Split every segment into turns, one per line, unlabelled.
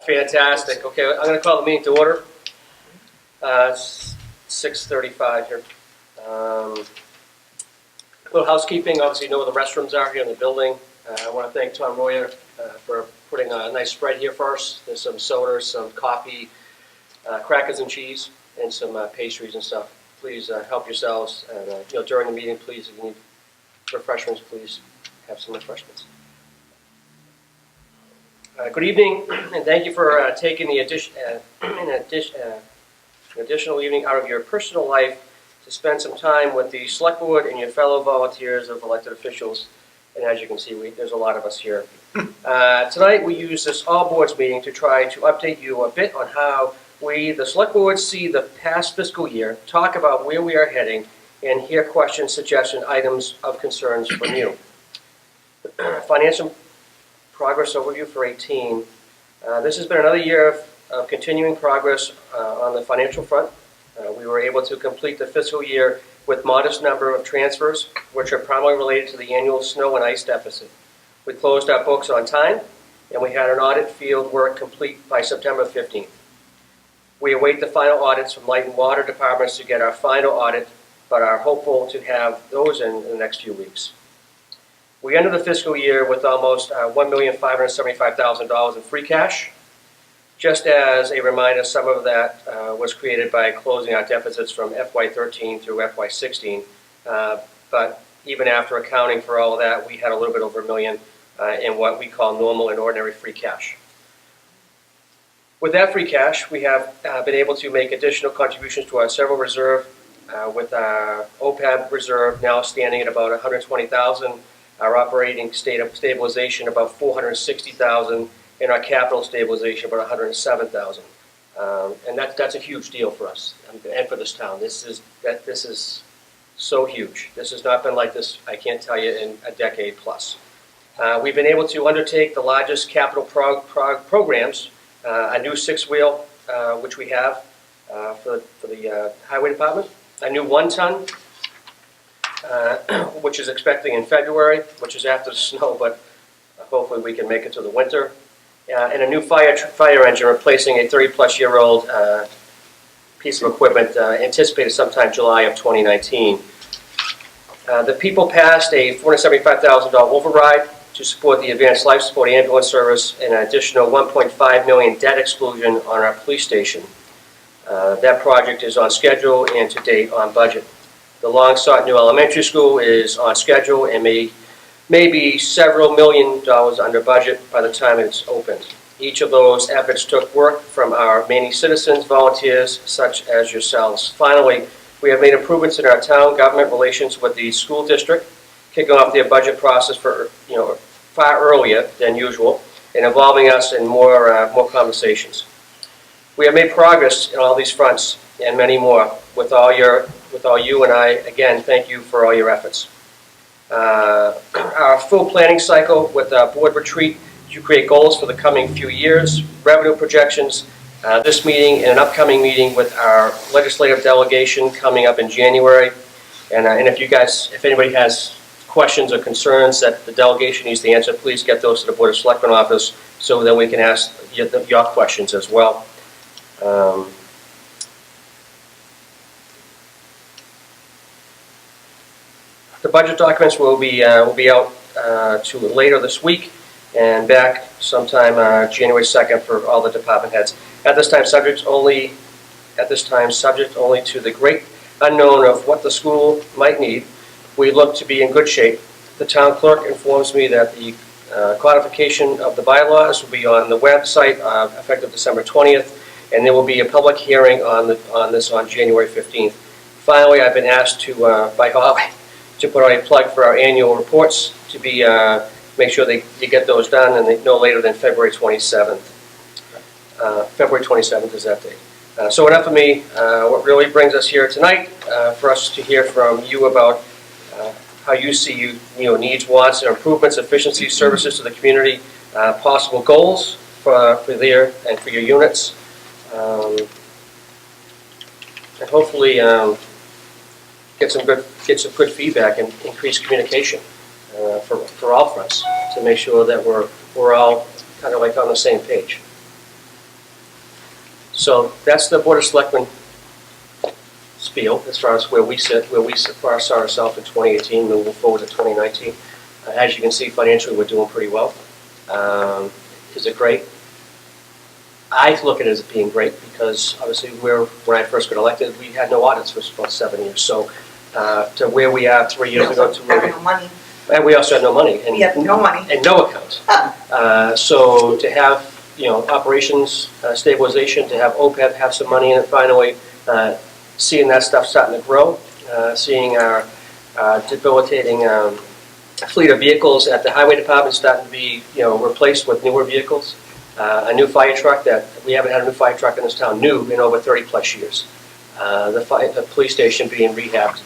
Fantastic. Okay, I'm going to call the meeting to order. It's 6:35 here. A little housekeeping. Obviously, you know where the restrooms are here in the building. I want to thank Tom Royer for putting a nice spread here for us. There's some sodas, some coffee, crackers and cheese, and some pastries and stuff. Please help yourselves. And, during the meeting, please, if you need refreshments, please have some refreshments. Good evening, and thank you for taking the additional evening out of your personal life to spend some time with the Select Board and your fellow volunteers of elected officials. And as you can see, there's a lot of us here. Tonight we use this all boards meeting to try to update you a bit on how we, the Select Board, see the past fiscal year, talk about where we are heading, and hear questions, suggestions, items of concerns from you. Financial progress overview for 18. This has been another year of continuing progress on the financial front. We were able to complete the fiscal year with modest number of transfers, which are primarily related to the annual snow and ice deficit. We closed our books on time, and we had an audit field work complete by September 15th. We await the final audits from light and water departments to get our final audit, but are hopeful to have those in the next few weeks. We ended the fiscal year with almost $1,575,000 in free cash. Just as a reminder, some of that was created by closing our deficits from FY13 through FY16. But even after accounting for all of that, we had a little bit over $1 million in what we call normal and ordinary free cash. With that free cash, we have been able to make additional contributions to our several reserve, with our OPEB reserve now standing at about $120,000. Our operating stabilization about $460,000, and our capital stabilization about $107,000. And that's a huge deal for us and for this town. This is so huge. This has not been like this, I can't tell you, in a decade plus. We've been able to undertake the largest capital programs, a new six-wheel, which we have for the highway department, a new one-ton, which is expecting in February, which is after the snow, but hopefully we can make it to the winter. And a new fire engine replacing a 30-plus-year-old piece of equipment anticipated sometime July of 2019. The people passed a $475,000 override to support the Advanced Life Support Ambulance Service and an additional $1.5 million debt exclusion on our police station. That project is on schedule and to date on budget. The long-sought new elementary school is on schedule and may be several $1 million under budget by the time it's opened. Each of those efforts took work from our many citizens, volunteers, such as yourselves. Finally, we have made improvements in our town government relations with the school district, kicking off their budget process for far earlier than usual, and involving us in more conversations. We have made progress in all these fronts and many more with all you, and I, again, thank you for all your efforts. Our full planning cycle with our board retreat to create goals for the coming few years, revenue projections, this meeting and an upcoming meeting with our legislative delegation coming up in January. And if anybody has questions or concerns that the delegation needs to answer, please get those to the Board of Selectmen office so that we can ask your questions as well. The budget documents will be out to later this week and back sometime January 2nd for all the department heads. At this time, subject only to the great unknown of what the school might need. We look to be in good shape. The town clerk informs me that the codification of the bylaws will be on the website effective December 20th, and there will be a public hearing on this on January 15th. Finally, I've been asked by Holly to put out a plug for our annual reports to be make sure you get those done and no later than February 27th. February 27th is that date. So enough of me. What really brings us here tonight for us to hear from you about how you see needs, wants, and improvements, efficiencies, services to the community, possible goals for there and for your units, and hopefully get some good feedback and increase communication for all fronts to make sure that we're all kind of like on the same page. So that's the Board of Selectmen spiel as far as where we sit, saw ourselves in 2018, moving forward to 2019. As you can see, financially, we're doing pretty well. Is it great? I look at it as being great because obviously when I first got elected, we had no audits for about 7 years. So to where we are 3 years ago to where
no money.
and we also had no money. And,
We have no money.
And no accounts. So to have, operations stabilization, to have OPEB have some money in it finally, seeing that stuff starting to grow, seeing our debilitating fleet of vehicles at the highway department starting to be, replaced with newer vehicles. A new fire truck that we haven't had a new fire truck in this town new in over 30 plus years. The police station being rehabbed,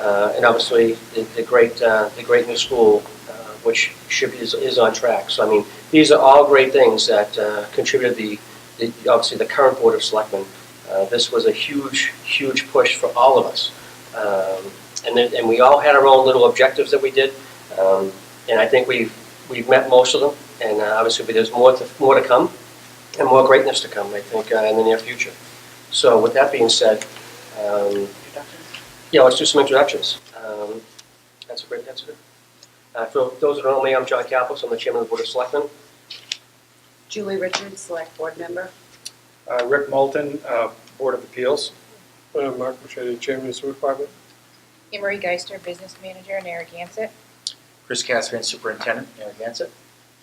and obviously the great new school, which is on track. So I mean, these are all great things that contributed obviously the current Board of Selectmen. This was a huge push for all of us, and we all had our own little objectives that we did, and I think we've met most of them. And obviously there's more to come, and more greatness to come, I think, in the near future. So with that being said, let's do some introductions. That's good. For those who don't know me, I'm John Kaplis. I'm the chairman of the Board of Selectmen.
Julie Richards, Select Board member.
Rick Moulton, Board of Appeals.
Mark Buchetti, Chairman of the Sewer Department.
Emery Geister, Business Manager, Narragansett.
Chris Caspian, Superintendent, Narragansett.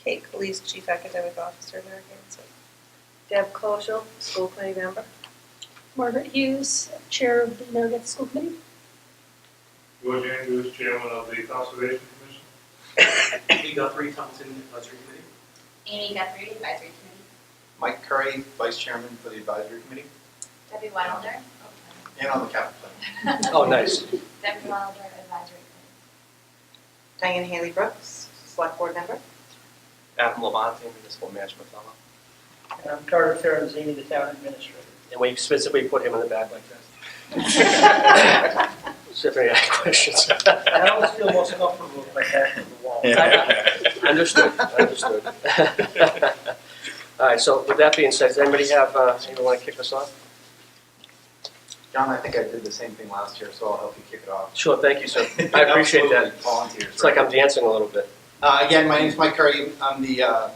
Kate Calise, Chief Academic Officer, Narragansett.
Deb Koschel, School Committee member.
Margaret Hughes, Chair of the Narragansett School Committee.
George Andrews, Chairman of the Conservation Commission.
Lee Guthrie, Templeton Advisory Committee.
Amy Guthrie, Advisory Committee.
Mike Curry, Vice Chairman for the Advisory Committee.
Debbie Wilder.
And on the capital plan.
Oh, nice.
Debbie Wilder, Advisory Committee.
Diane Haley Brooks, Select Board member.
Adam Labonte, Municipal Management Fellow.
And I'm Carter Ferranzini, the Town Administrator.
And we specifically put him in the back like that. So if any other questions.
I always feel most comfortable with my back to the wall.
Understood. All right, so with that being said, does anybody want to kick us off?
John, I think I did the same thing last year, so I'll help you kick it off.
Sure, thank you, sir. I appreciate that.
Volunteers.
It's like I'm dancing a little bit.
Again, my name is Mike Curry. I'm the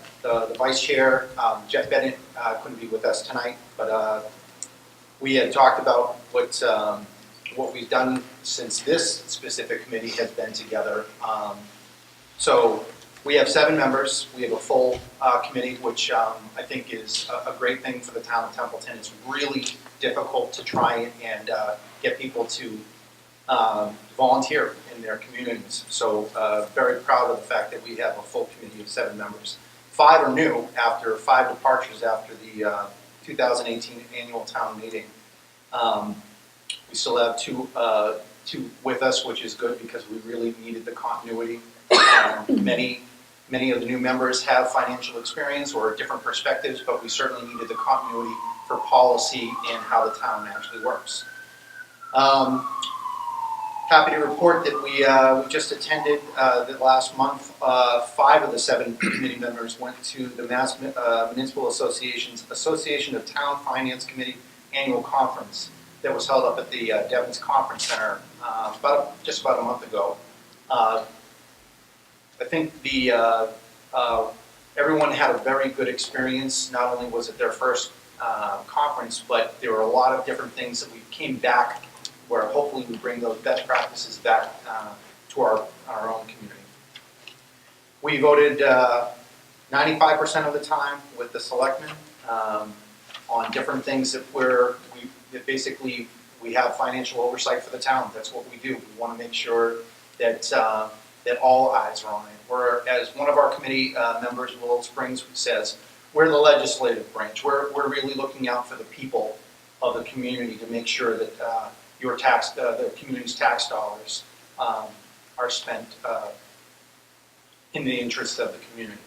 Vice Chair. Jeff Bennett couldn't be with us tonight, but we had talked about what we've done since this specific committee has been together. So we have 7 members. We have a full committee, which I think is a great thing for the town of Templeton. It's really difficult to try and get people to volunteer in their communities. So very proud of the fact that we have a full committee of 7 members. 5 are new after 5 departures after the 2018 annual town meeting. We still have two with us, which is good because we really needed the continuity. Many of the new members have financial experience or different perspectives, but we certainly needed the continuity for policy and how the town actually works. Happy to report that we just attended the last month. 5 of the 7 committee members went to the Mass Municipal Association's Association of Town Finance Committee annual conference that was held up at the Devon's Conference Center just about a month ago. I think everyone had a very good experience. Not only was it their first conference, but there were a lot of different things that we came back where hopefully we bring those best practices back to our own community. We voted 95% of the time with the Selectmen on different things that basically we have financial oversight for the town. That's what we do. We want to make sure that all eyes are on it. We're, as one of our committee members, Willow Springs, says, we're the legislative branch. We're really looking out for the people of the community to make sure that the community's tax dollars are spent in the interest of the community.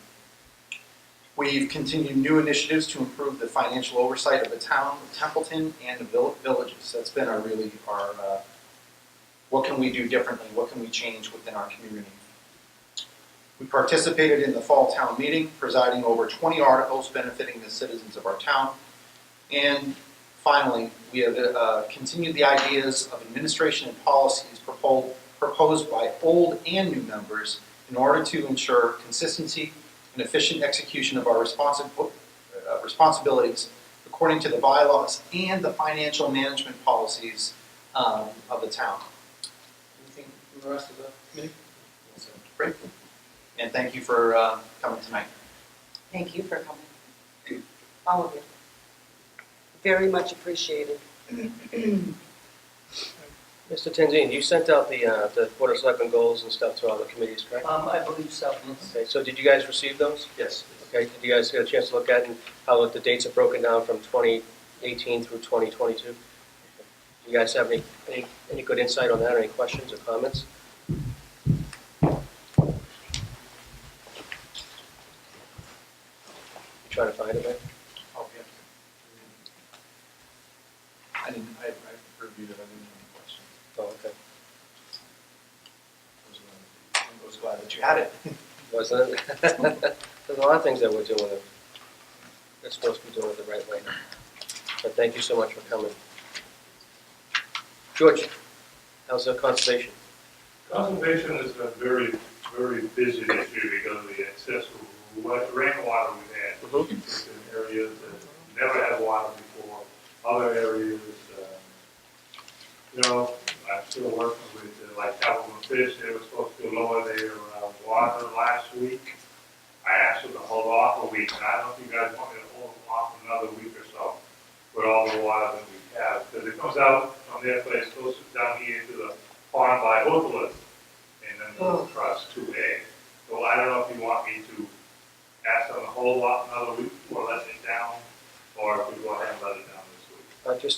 We've continued new initiatives to improve the financial oversight of the town of Templeton and the villages. That's been our what can we do differently? What can we change within our community? We participated in the fall town meeting, presiding over 20 articles benefiting the citizens of our town. And finally, we have continued the ideas of administration and policies proposed by old and new members in order to ensure consistency and efficient execution of our responsibilities according to the bylaws and the financial management policies of the town. Anything from the rest of the committee? Great. And thank you for coming tonight.
Thank you for coming. All of you. Very much appreciated.
Mr. Tenzini, you sent out the Board of Selectmen goals and stuff to all the committees, correct?
I believe so.
Okay, so did you guys receive those?
Yes.
Okay, did you guys get a chance to look at and how the dates are broken down from 2018 through 2022? You guys have any good insight on that, or any questions or comments? You trying to find it, man?
Oh, yeah. I reviewed it, I didn't have any questions.
Oh, okay.
I was glad that you had it.
Wasn't it? There's a lot of things that we're doing that we're supposed to be doing it the right way. But thank you so much for coming. George, how's the conservation?
Conservation has been very, very busy this year because of the excessive rainwater we've had. It's in areas that never had water before, other areas, I'm still working with, like Templeton Fish, they were supposed to lower their water last week. I asked them to hold off a week, and I don't know if you guys want me to hold off another week or so with all the water that we have, because it comes out from their place, goes down here into the pond by Oakland, and then goes across 2A. So I don't know if you want me to ask them to hold off another week before letting it down, or if we go ahead and let it down this week.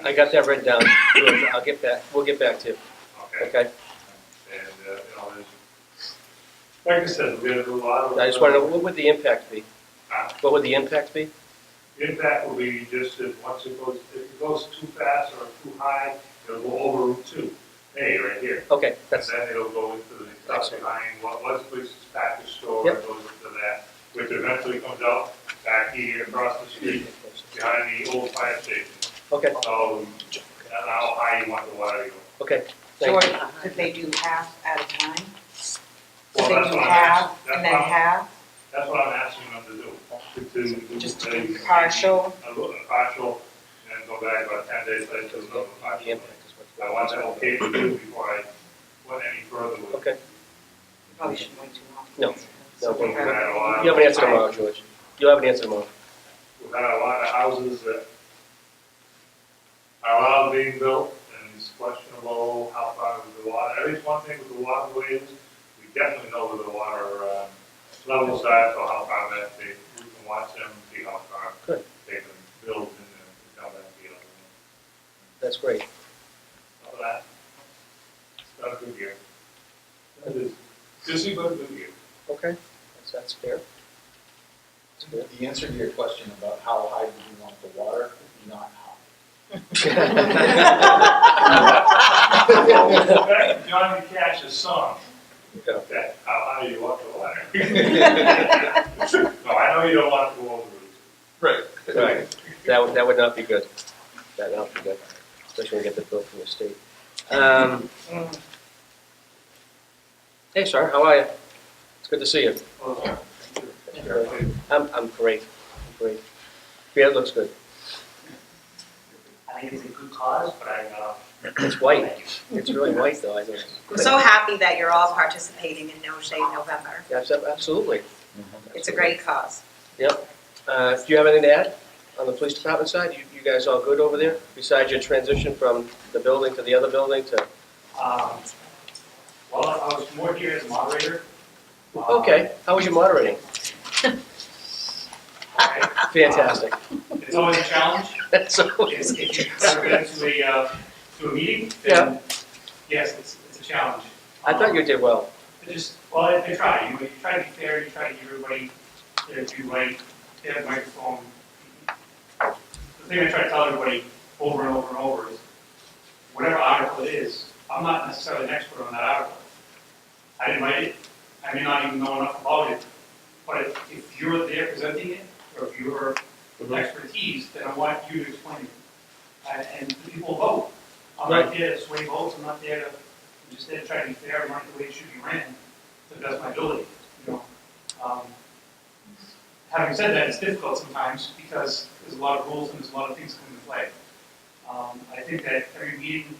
I got that written down. George, I'll get back. We'll get back to you. Okay.
And, like I said, we're gonna do a lot of.
I just want to know, what would the impact be? What would the impact be?
The impact will be just that once if it goes too fast or too high, it'll go over Route 2A right here.
Okay,
And then it'll go into the stuff behind what was Police's package store, and goes into that, which eventually comes out back here across the street behind the old fire station.
okay,
So, that's how high you want the water to go.
okay. Thank
George,
you.
could they do half at a time?
Well,
Could they
that's
do
what I'm
half
asking-
and then half?
That's what I'm asking them to do. To
Just
do
partial?
A partial, and then go back about 10 days later to another
The
partial.
impact is what-
I want that okay to do before I went any further with it.
Okay.
Probably shouldn't wait too long.
No. No,
We've had a lot of-
you have an answer tomorrow, George. You'll have an answer tomorrow.
We've had a lot of houses that are allowed being built, and it's questionable how far with the water. At least one thing with the waterways, we definitely know where the water levels are, so how far that we can watch them, see how far
Good.
they can build and tell that field.
That's great.
All that. It's been a good year. It is busy, but a good year.
Okay, that's fair. That's good.
The answer to your question about how high do you want the water, not high.
Back to Johnny Cash's song.
Yeah.
That, how high you want the water. No, I know you don't want to go over the
Right.
Right. That would not be good. That would not be good, especially when you get the bill from the state. Hey, sir, how are you? It's good to see you. I'm great. Great. Yeah, it looks good.
I think it's a good cause, but
It's white. It's really white, though. I think.
I'm so happy that you're all participating in No Shave November.
Absolutely.
It's a great cause.
Yep. Do you have anything to add on the police department side? You guys all good over there? Besides your transition from the building to the other building to?
Well, I was more here as a moderator.
Okay. How was your moderating? Fantastic.
It's always a challenge.
So.
If you've ever been to a meeting,
Yeah.
then yes, it's a challenge.
I thought you did well.
I try. You try to be fair. You try to give everybody their due right. They have a microphone. The thing I try to tell everybody over and over and over is, whatever article it is, I'm not necessarily an expert on that article. I didn't write it. I may not even know enough about it. But if you're there presenting it, or if you're expertise, then I want you to explain it. And the people vote. I'm not there to sway votes, I'm not there to, I'm just there to try to be fair and run it the way it should be ran, to the best of my ability, you know. Having said that, it's difficult sometimes because there's a lot of rules and there's a lot of things come into play. I think that every meeting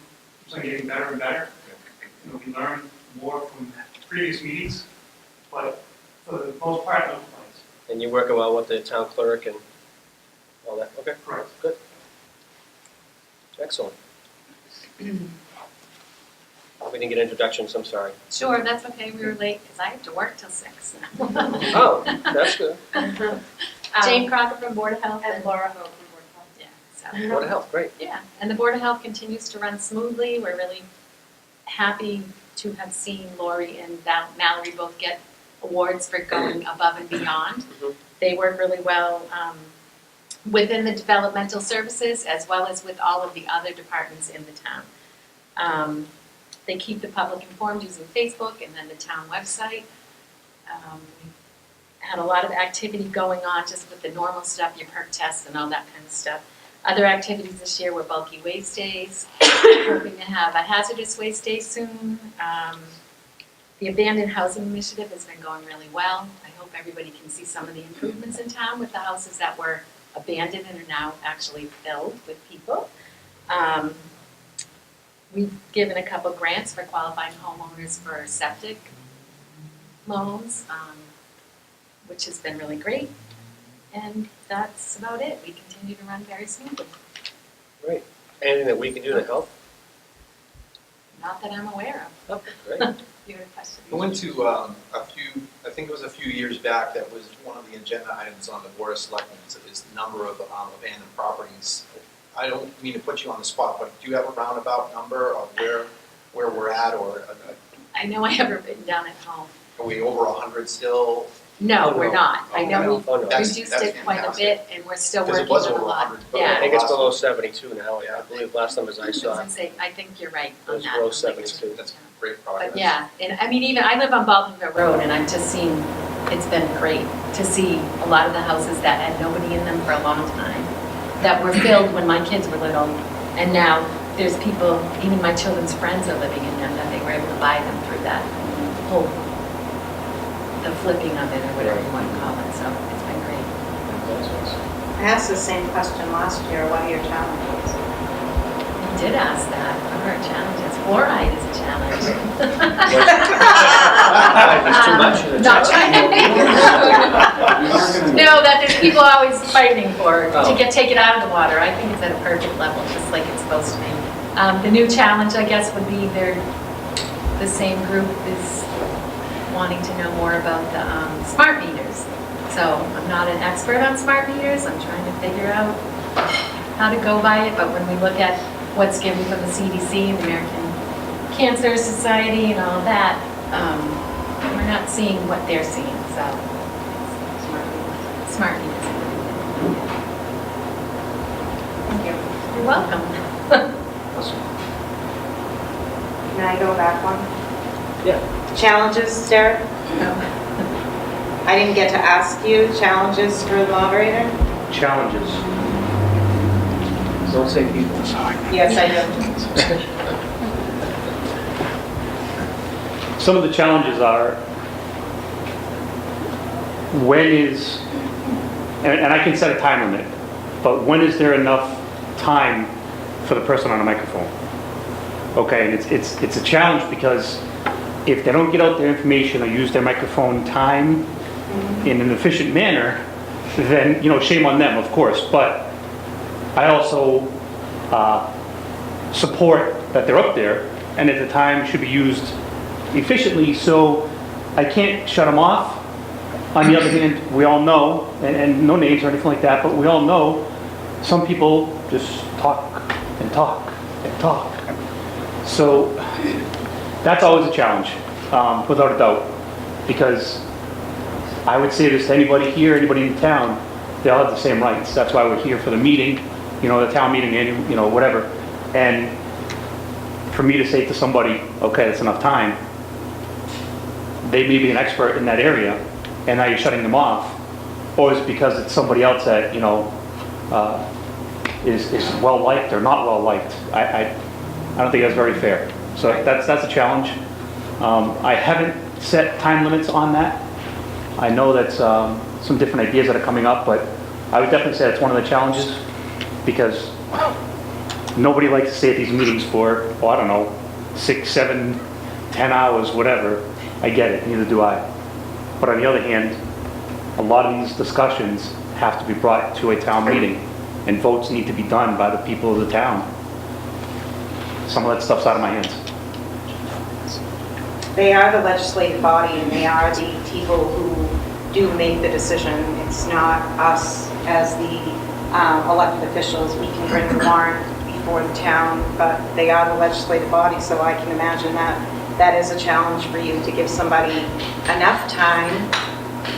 keeps on getting better and better. You know, we learn more from previous meetings, but for the most part, no complaints.
And you're working well with the town clerk and all that? Okay,
Correct.
good. Excellent. We didn't get introductions, I'm sorry.
Sure, that's okay, we were late, because I have to work till 6.
Oh, that's good.
Jane Crocker from Board of Health.
And Laura Hope from Board of Health.
Yeah, so,
Board of Health, great.
yeah, and the Board of Health continues to run smoothly, we're really happy to have seen Lori and Mallory both get awards for going above and beyond.
Mhm.
They work really well within the developmental services as well as with all of the other departments in the town. They keep the public informed using Facebook and then the town website. We had a lot of activity going on just with the normal stuff, your perk tests and all that kind of stuff. Other activities this year were bulky waste days. We're hoping to have a hazardous waste day soon. The abandoned housing initiative has been going really well. I hope everybody can see some of the improvements in town with the houses that were abandoned and are now actually filled with people. We've given a couple grants for qualifying homeowners for septic loans, which has been really great. And that's about it. We continue to run very smoothly.
Great. Anything that we can do to help?
Not that I'm aware of.
Okay, great.
You had a question?
I went to I think it was a few years back, that was one of the agenda items on the Board of Selectmen, is the number of abandoned properties. I don't mean to put you on the spot, but do you have a roundabout number of where we're at, or
I know I have it written down at home.
are we over 100 still?
No,
Oh,
we're
no.
not. I
Oh,
know
no.
we've
Oh, no.
That's-
reduced
that's
it quite a
fantastic.
bit, and we're still
Because it
working
was
on a
over
lot.
100, but-
I
Yeah.
think it's below 72 now. I believe last numbers I
I was
saw.
gonna say, I think you're right on
Those
that.
below
I'm like,
72.
That's great progress.
But yeah, and I mean, even, I live on Baldwinville Road, and I've just seen, it's been great to see a lot of the houses that had nobody in them for a long time, that were filled when my kids were little, and now there's people, even my children's friends are living in them, that they were able to buy them through that whole, the flipping of it, or whatever you want to call it, so it's been great.
I asked the same question last year, what are your challenges?
I did ask that, what are our challenges? Fluoride is a challenge.
It's too much of a
Not
challenge.
No, that there's people always fighting for,
Oh.
to take it out of the water. I think it's at a perfect level, just like it's supposed to be. The new challenge, I guess, would be the same group is wanting to know more about the smart meters. So I'm not an expert on smart meters. I'm trying to figure out how to go by it. But when we look at what's given from the CDC and the American Cancer Society and all of that, we're not seeing what they're seeing. So smart meters.
Thank you.
You're welcome.
Can I go back one?
Yeah.
Challenges, Derek? I didn't get to ask you challenges for the moderator?
Challenges. Don't say people.
Yes, I do.
Some of the challenges are, when is, and I can set a time limit, but when is there enough time for the person on the microphone? Okay, and it's a challenge because if they don't get out their information or use their microphone time in an efficient manner, then, shame on them, of course. But I also support that they're up there and that the time should be used efficiently, so I can't shut them off. On the other hand, we all know, and no names or anything like that, but we all know some people just talk and talk and talk. So that's always a challenge, without a doubt, because I would say this to anybody here, anybody in town, they all have the same rights. That's why we're here for the meeting, the town meeting, whatever. And for me to say to somebody, okay, that's enough time, they may be an expert in that area, and now you're shutting them off, or is it because it's somebody else that, is well-liked or not well-liked. I don't think that's very fair. So that's a challenge. I haven't set time limits on that. I know that's some different ideas that are coming up, but I would definitely say that's one of the challenges, because nobody likes to stay at these meetings for, oh, I don't know, 6, 7, 10 hours, whatever. I get it, neither do I. But on the other hand, a lot of these discussions have to be brought to a town meeting, and votes need to be done by the people of the town. Some of that stuff's out of my hands.
They are the legislative body, and they are the people who do make the decision. It's not us as the elected officials. We can bring the warrant before the town, but they are the legislative body, so I can imagine that that is a challenge for you, to give somebody enough time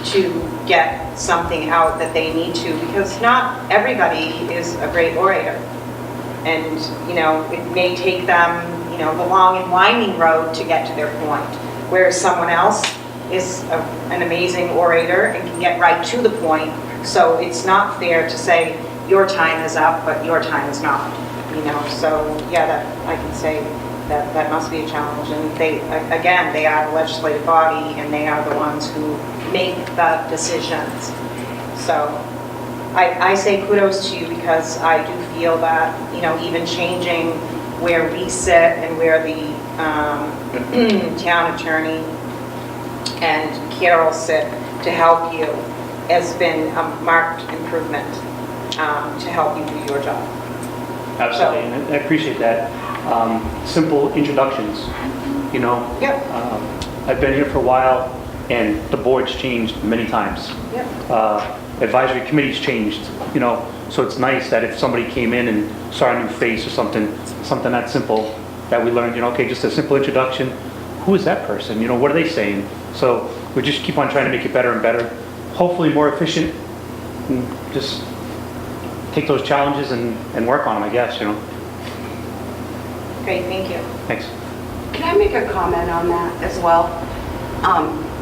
to get something out that they need to, because not everybody is a great orator. And, you know, it may take them, you know, the long and winding road to get to their point, whereas someone else is an amazing orator and can get right to the point. So it's not fair to say your time is up, but your time is not, you know. So yeah, that I can say that must be a challenge. And they, again, they are the legislative body, and they are the ones who make the decisions. So I say kudos to you, because I do feel that, you know, even changing where we sit and where the town attorney and Carol sit to help you has been a marked improvement to help you do your job.
Absolutely, and I appreciate that. Simple introductions, you know.
Yep.
I've been here for a while, and the board's changed many times.
Yep.
Advisory committee's changed, you know, so it's nice that if somebody came in and saw a new face or something that simple, that we learned, you know, okay, just a simple introduction. Who is that person? You know, what are they saying? So we just keep on trying to make it better and better, hopefully more efficient, and just take those challenges and work on them, I guess, you know.
Great, thank you.
Thanks.
Can I make a comment on that as well?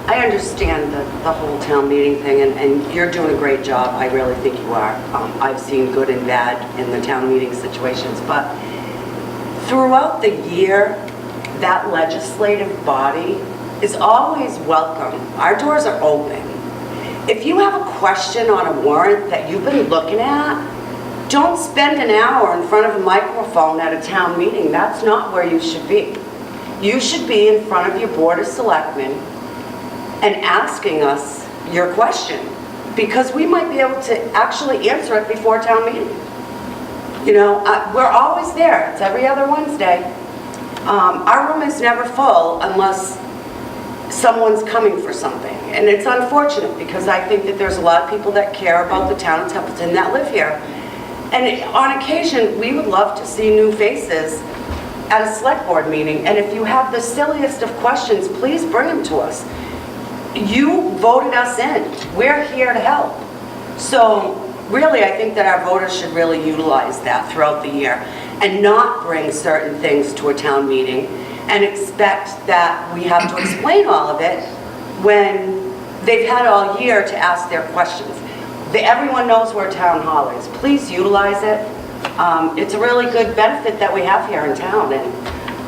I understand the whole town meeting thing, and you're doing a great job. I really think you are. I've seen good and bad in the town meeting situations, but throughout the year, that legislative body is always welcome. Our doors are open. If you have a question on a warrant that you've been looking at, don't spend an hour in front of a microphone at a town meeting. That's not where you should be. You should be in front of your Board of Selectmen and asking us your question, because we might be able to actually answer it before town meeting. You know, we're always there. It's every other Wednesday. Our room is never full unless someone's coming for something. And it's unfortunate, because I think that there's a lot of people that care about the town of Templeton that live here. And on occasion, we would love to see new faces at a select board meeting. And if you have the silliest of questions, please bring them to us. You voted us in. We're here to help. So really, I think that our voters should really utilize that throughout the year and not bring certain things to a town meeting and expect that we have to explain all of it when they've had all year to ask their questions. Everyone knows where town hall is. Please utilize it. It's a really good benefit that we have here in town, and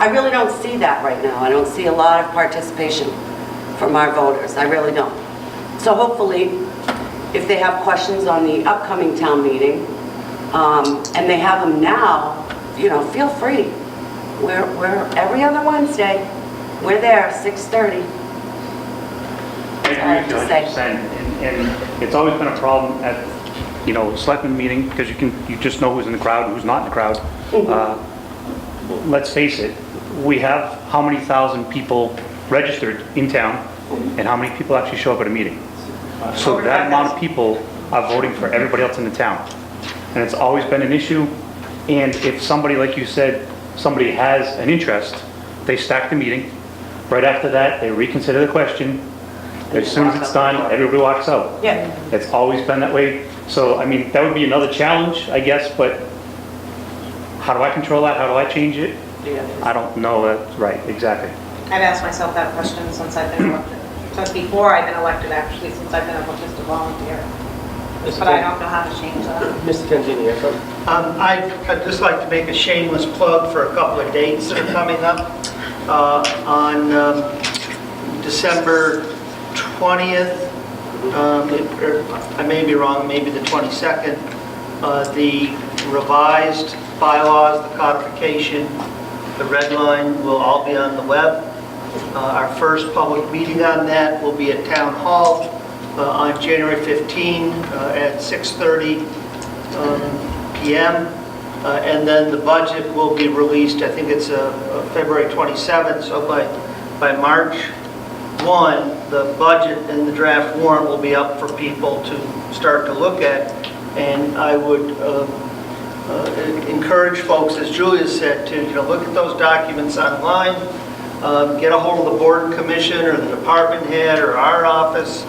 I really don't see that right now. I don't see a lot of participation from our voters. I really don't. So hopefully, if they have questions on the upcoming town meeting, and they have them now, you know, feel free. We're every other Wednesday. We're there, 6:30.
I agree with you 100%, and it's always been a problem at, you know, Selectmen meeting, because you just know who's in the crowd and who's not in the crowd. Let's face it, we have how many thousand people registered in town, and how many people actually show up at a meeting. So that amount of people are voting for everybody else in the town, and it's always been an issue. And if somebody, like you said, somebody has an interest, they stack the meeting. Right after that, they reconsider the question. As soon as it's done, everybody walks out.
Yeah.
It's always been that way. So, I mean, that would be another challenge, I guess, but how do I control that? How do I change it? I don't know. That's right, exactly.
I've asked myself that question since I've been elected. Since before I've been elected, actually, since I've been able just to volunteer. but I don't know how to change that.
Mr. Canzini, you have something?
I'd just like to make a shameless plug for a couple of dates that are coming up. On December 20th, I may be wrong, maybe the 22nd, the revised bylaws, the codification, the red line will all be on the web. Our first public meeting on that will be at Town Hall on January 15 at 6:30 p.m. And then the budget will be released, I think it's February 27th, so by March 1, the budget and the draft warrant will be up for people to start to look at. And I would encourage folks, as Julia said, to look at those documents online, get a hold of the board and commission or the department head or our office,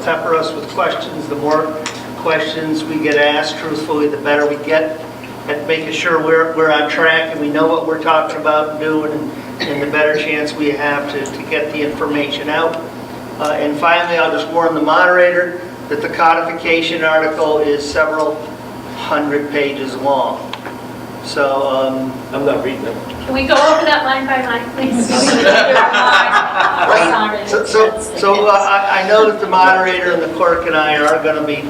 pepper us with questions. The more questions we get asked, truthfully, the better we get at making sure we're on track and we know what we're talking about and doing, and the better chance we have to get the information out. And finally, I'll just warn the moderator that the codification article is several hundred pages long. So,
I'm not reading it.
Can we go over that line by line, please?
So I know that the moderator and the clerk and I are going to be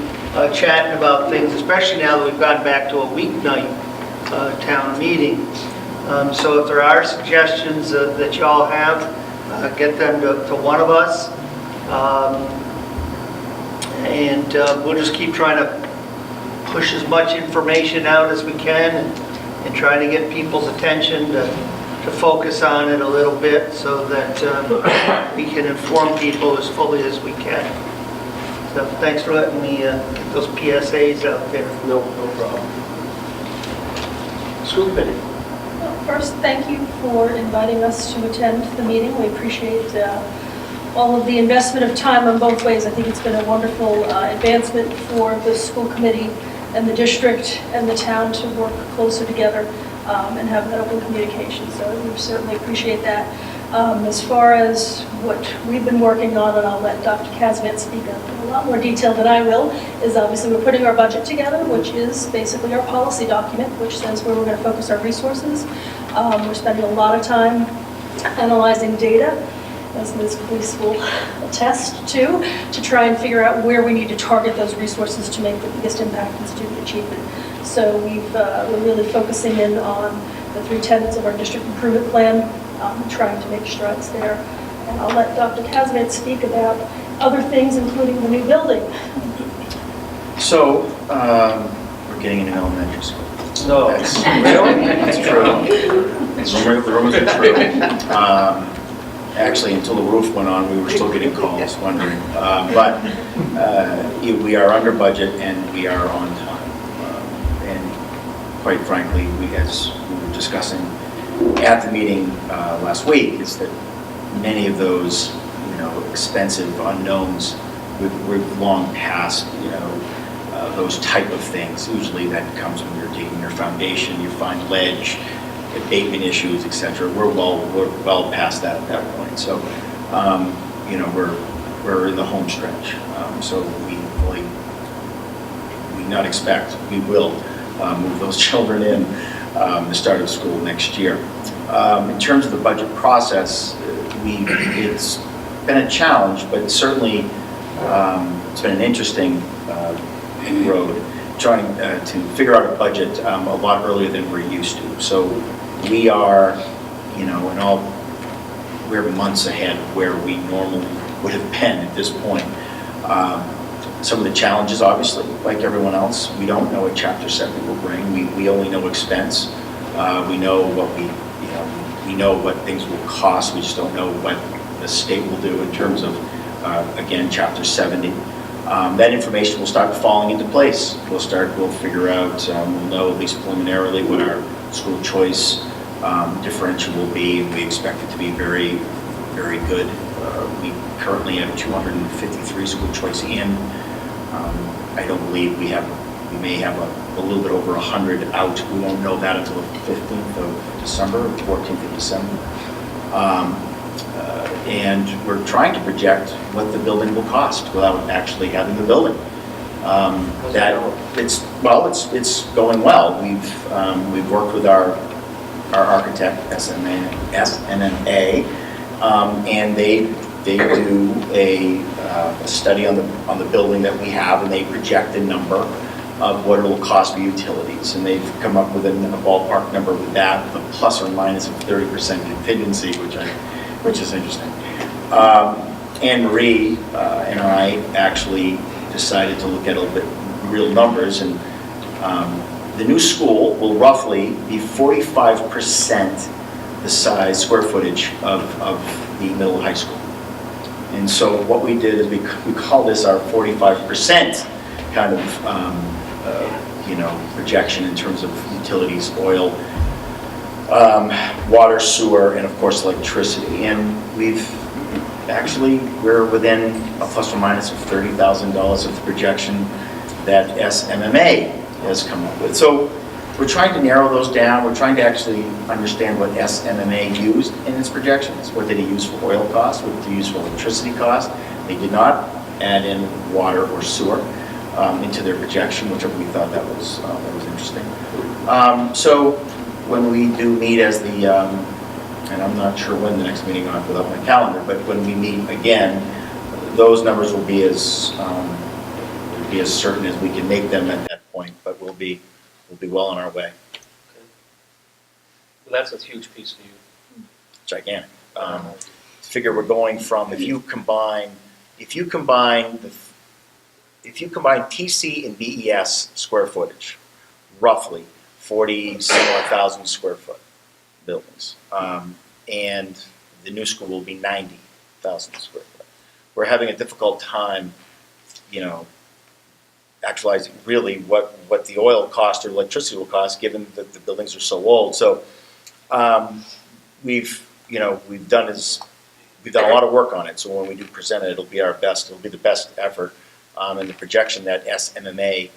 chatting about things, especially now that we've gone back to a weeknight town meeting. So if there are suggestions that y'all have, get them to one of us. And we'll just keep trying to push as much information out as we can and try to get people's attention to focus on it a little bit so that we can inform people as fully as we can. So thanks for letting me get those PSAs out there.
No problem. School committee.
Well, first, thank you for inviting us to attend the meeting. We appreciate all of the investment of time on both ways. I think it's been a wonderful advancement for the school committee and the district and the town to work closer together and have that open communication. So we certainly appreciate that. As far as what we've been working on, and I'll let Dr. Kazmat speak in a lot more detail than I will, is obviously we're putting our budget together, which is basically our policy document, which says where we're going to focus our resources. We're spending a lot of time analyzing data, as Ms. Police will attest to try and figure out where we need to target those resources to make the biggest impact in student achievement. So we're really focusing in on the 3 tenets of our district improvement plan, trying to make strides there. And I'll let Dr. Kazmat speak about other things, including the new building.
So, we're getting into elementary school.
No.
That's true. The rumors are true. Actually, until the roof went on, we were still getting calls, wondering. But we are under budget and we are on time. And quite frankly, as we were discussing at the meeting last week, is that many of those, expensive unknowns, we've long passed, those type of things. Usually that comes when you're digging your foundation, you find ledge, abatement issues, etc. We're well past that at that point. So, we're in the home stretch. So we not expect, we will move those children in the start of school next year. In terms of the budget process, it's been a challenge, but certainly it's been an interesting road, trying to figure out a budget a lot earlier than we're used to. So we are, we're months ahead of where we normally would have been at this point. Some of the challenges, obviously, like everyone else, we don't know what Chapter 7 will bring. We only know expense. We know what we know what things will cost. We just don't know what the state will do in terms of, again, Chapter 70. That information will start falling into place. We'll figure out, we'll know at least preliminarily what our school choice differential will be. We expect it to be very, very good. We currently have 253 school choice in. I don't believe we may have a little bit over 100 out. We won't know that until the 15th of December, or 14th of December. And we're trying to project what the building will cost without actually having the building. It's going well. We've worked with our architect, SMMA, and they do a study on the building that we have, and they project a number of what it'll cost for utilities, and they've come up with a ballpark number with that, with a plus or minus of 30% contingency, which is interesting. Anne Marie and I actually decided to look at a little bit real numbers, and the new school will roughly be 45% the size, square footage of the middle high school. And so what we did is we call this our 45% kind of projection in terms of utilities, oil, water, sewer, and of course electricity. And we're within a plus or minus of $30,000 of the projection that SMMA has come up with. So we're trying to narrow those down. We're trying to actually understand what SMMA used in its projections. What did it use for oil costs? What did it use for electricity costs? They did not add in water or sewer into their projection, which we thought that was interesting. So when we do meet as the, and I'm not sure when the next meeting on without my calendar, but when we meet again, those numbers will be as certain as we can make them at that point, but we'll be well on our way.
Well, that's a huge piece for you.
Gigantic. Figure we're going from, if you combine TC and BES square footage, roughly 40,000 square foot buildings, and the new school will be 90,000 square foot. We're having a difficult time, actualizing really what the oil cost or electricity will cost, given that the buildings are so old. So we've done a lot of work on it. So when we do present it, it'll be our best. It'll be the best effort. And the projection that SMMA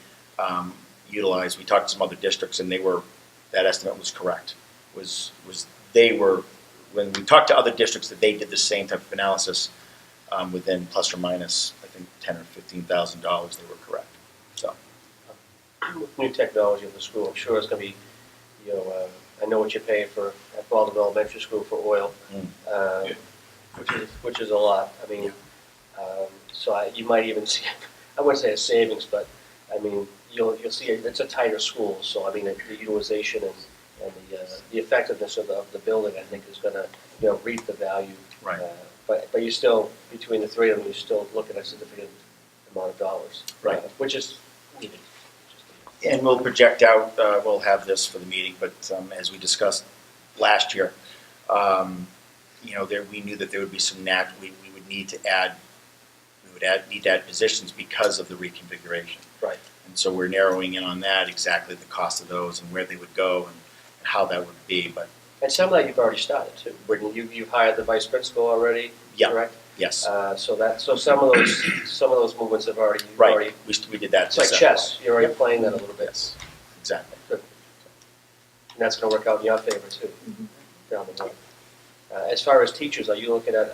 utilized, we talked to some other districts, and that estimate was correct. When we talked to other districts, that they did the same type of analysis within plus or minus, I think, $10,000 or $15,000, they were correct. So,
With new technology in the school, I'm sure it's going to be, I know what you pay at Baldwin Elementary School for oil, which is a lot. I mean, you might even see, I wouldn't say a savings, but I mean, you'll see it's a tighter school. So I mean, the utilization and the effectiveness of the building, I think, is going to reap the value.
Right.
But you still, between the three of them, you're still looking at a significant amount of dollars.
Right.
Which is needed.
And we'll project out, we'll have this for the meeting, but as we discussed last year, we knew that there would be some we would need to add positions because of the reconfiguration.
Right.
And so we're narrowing in on that, exactly the cost of those and where they would go and how that would be.
And some of that you've already started too. You've hired the vice principal already, correct?
Yes.
So some of those movements have already.
Right. We did that.
It's like chess. You're already playing that a little bit.
Yes. Exactly.
Good. And that's going to work out in your favor too, down the road. As far as teachers, are you looking at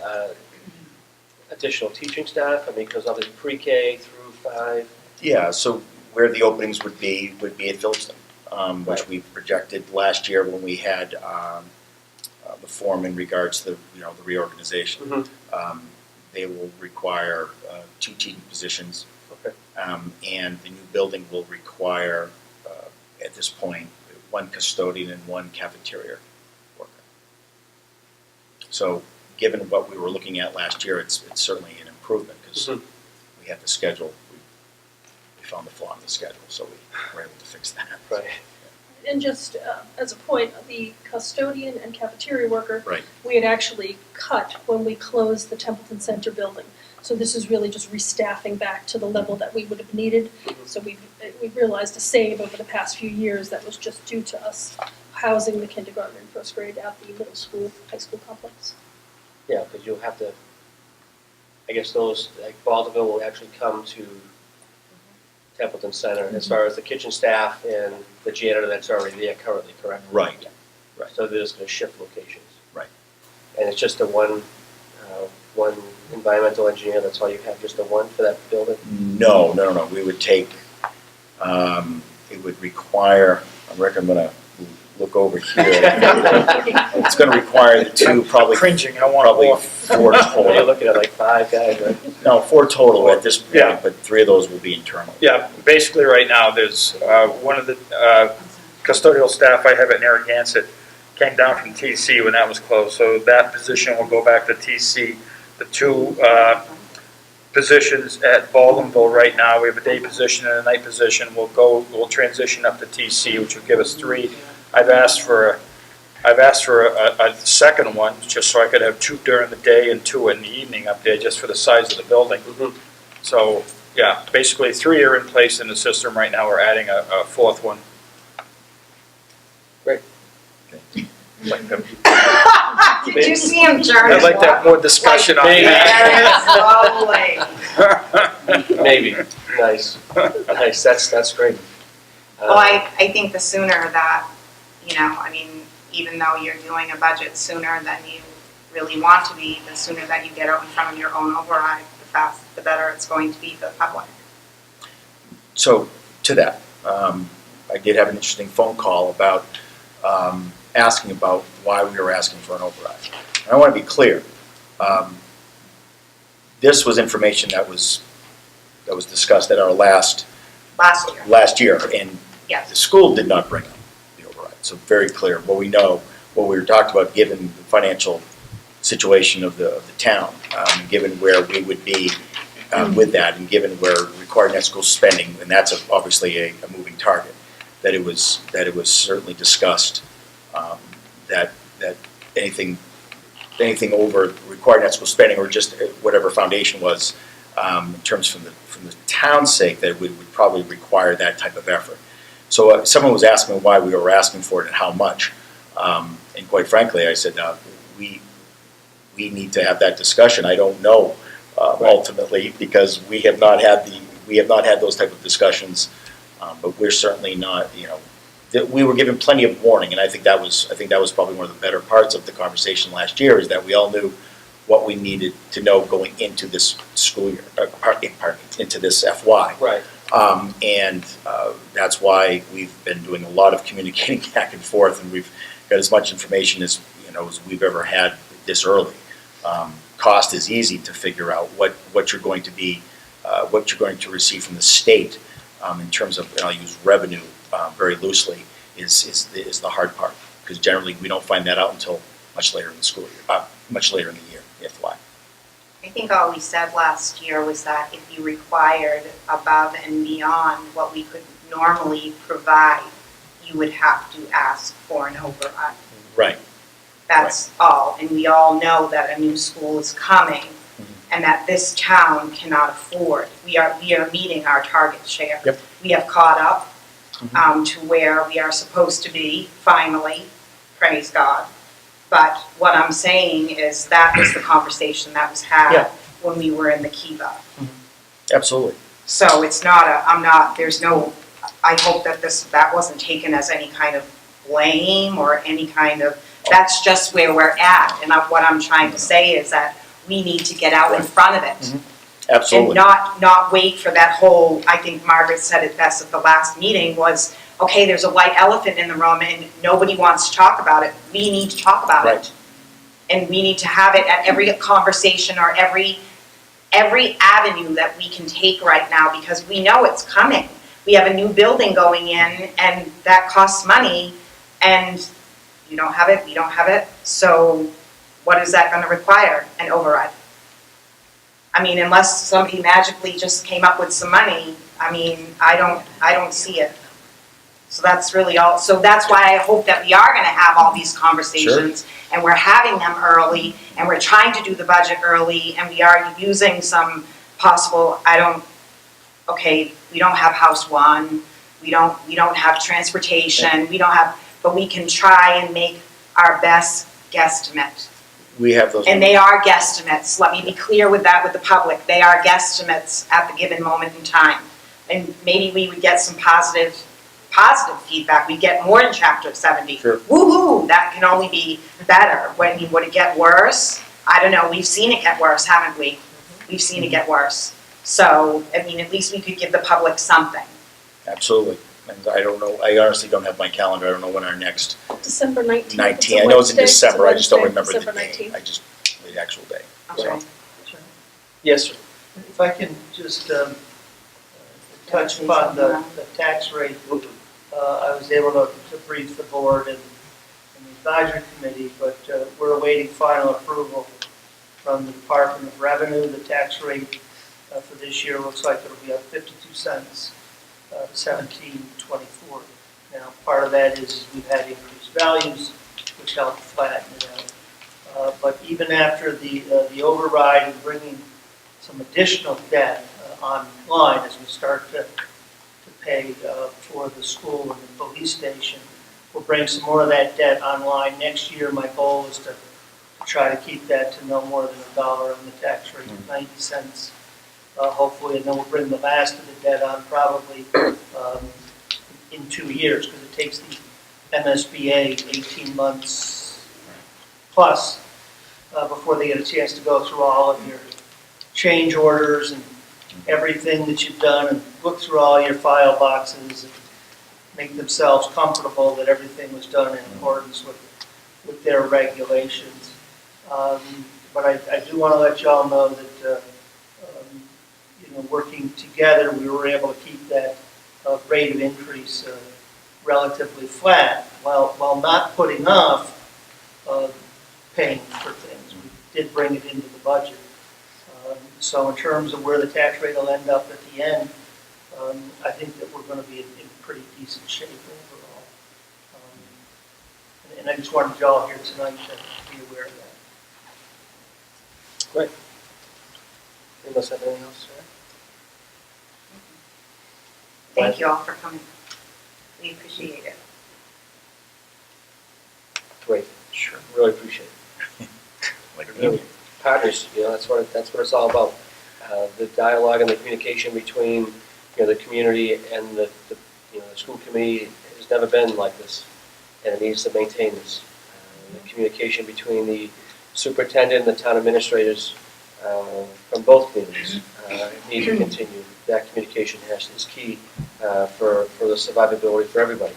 additional teaching staff? I mean, because of the pre-K through 5.
Yeah. So where the openings would be at Phillipston, which we projected last year when we had the form in regards to the reorganization.
Mm-hmm.
They will require 2 teaching positions,
okay.
And the new building will require, at this point, 1 custodian and 1 cafeteria worker. So, given what we were looking at last year, it's certainly an improvement because we had the schedule. We found the flaw in the schedule, so we were able to fix that.
Right.
And just as a point, the custodian and cafeteria worker,
right.
We had actually cut when we closed the Templeton Center building. So this is really just restaffing back to the level that we would have needed. So we've realized a save over the past few years that was just due to us housing the kindergarten and first grade at the middle school, high school complex.
Yeah, because you'll have to, I guess those, like Baldwin will actually come to Templeton Center as far as the kitchen staff and the janitor that's already there currently, correct?
Right. Yeah. Right.
So they're just going to shift locations.
Right.
And it's just a one one environmental engineer, that's all you have, just the one for that building?
No. We would take, it would require, I reckon I'm gonna look over here. It's gonna require the two, probably.
Cringing, I want
Probably
more.
4
You're
total.
looking at like 5 guys, right?
No, 4 total at this point,
Yeah.
but 3 of those will be internal.
Yeah, basically right now, there's one of the custodial staff I have at Narragansett came down from TC when that was closed, so that position will go back to TC. The 2 positions at Baldwinville right now, we have a day position and a night position. We'll transition up to TC, which will give us 3. I've asked for a second one, just so I could have 2 during the day and 2 in the evening up there, just for the size of the building. So, yeah, basically 3 are in place in the system right now. We're adding a 4th one.
Great.
Like them.
Did you see him turn?
I'd like to have more discussion on that.
Slowly.
Maybe. Nice. Nice, that's great.
Well, I think the sooner that, I mean, even though you're doing a budget sooner than you really want to be, the sooner that you get out in front of your own override, the better it's going to be for the public.
So, to that, I did have an interesting phone call about asking about why we were asking for an override. And I want to be clear. This was information that was discussed at our last year, and
Yes.
the school did not bring up the override. So very clear. What we know, what we were talking about, given the financial situation of the town, given where we would be with that, and given where required net school spending, and that's obviously a moving target, that it was certainly discussed that anything over required net school spending, or just whatever foundation was, in terms from the town's sake, that would probably require that type of effort. So someone was asking why we were asking for it and how much, and quite frankly, I said, we need to have that discussion. I don't know ultimately, because we have not had those type of discussions, but we're certainly not, that we were given plenty of warning, and I think that was probably one of the better parts of the conversation last year, is that we all knew what we needed to know going into this school year, into this FY.
Right.
And that's why we've been doing a lot of communicating back and forth, and we've got as much information as we've ever had this early. Cost is easy to figure out. What you're going to be, what you're going to receive from the state in terms of, and I'll use revenue very loosely, is the hard part, because generally we don't find that out until much later in the school year, much later in the year, FY.
I think all we said last year was that if you required above and beyond what we could normally provide, you would have to ask for an override.
Right.
That's all. And we all know that a new school is coming, and that this town cannot afford. We are meeting our target share.
Yep.
We have caught up to where we are supposed to be, finally, praise God. But what I'm saying is that was the conversation that was had
Yeah.
when we were in the Kiva.
Absolutely.
So it's not I hope that that wasn't taken as any kind of blame or any kind of, that's just where we're at. And what I'm trying to say is that we need to get out in front of it.
Absolutely.
And not wait for that whole, I think Margaret said it best at the last meeting, was, okay, there's a white elephant in the room and nobody wants to talk about it. We need to talk about it. And we need to have it at every conversation or every avenue that we can take right now, because we know it's coming. We have a new building going in, and that costs money, and you don't have it, we don't have it. So what is that going to require? An override. I mean, unless somebody magically just came up with some money, I mean, I don't see it. So that's really all. So that's why I hope that we are going to have all these conversations, and we're having them early, and we're trying to do the budget early, and we are using some possible, we don't have House 1, we don't have transportation, but we can try and make our best guesstimate.
We have those.
And they are guesstimates. Let me be clear with that with the public. They are guesstimates at the given moment in time. And maybe we would get some positive feedback. We'd get more in Chapter 70.
Sure.
Woohoo! That can only be better. Would it get worse? I don't know, we've seen it get worse, haven't we? We've seen it get worse. So, I mean, at least we could give the public something.
Absolutely. And I don't know, I honestly don't have my calendar. I don't know when our next
December 19th.
19, I know it's in December, I just don't remember the
December
day.
19th.
I just, the actual day.
Okay.
Yes, sir.
If I can just touch upon the tax rate, I was able to brief the board and the advisory committee, but we're awaiting final approval from the Department of Revenue. The tax rate for this year looks like it'll be up 52 cents to 17.24. Now, part of that is we've had increased values, which help flatten it out. But even after the override and bringing some additional debt online as we start to pay for the school and the police station, we'll bring some more of that debt online next year. My goal is to try to keep that to no more than $1 on the tax rate, 90 cents. Hopefully, and then we'll bring the last of the debt on probably in 2 years, because it takes the MSBA 18 months plus before they get a chance to go through all of your change orders and everything that you've done and look through all your file boxes and make themselves comfortable that everything was done in accordance with their regulations. But I do want to let you all know that working together, we were able to keep that rate of increase relatively flat while not putting off paying for things. We did bring it into the budget. So in terms of where the tax rate will end up at the end, I think that we're going to be in pretty decent shape overall. And I just wanted you all here tonight to be aware of that.
Great. Anyone else have anything else to add?
Thank you all for coming. We appreciate it.
Great. Sure. Really appreciate it.
Like
Partners, that's what it's all about. The dialogue and the communication between the community and the school committee has never been like this, and it needs to maintain this. The communication between the superintendent and the town administrators from both communities need to continue. That communication is key for the survivability for everybody.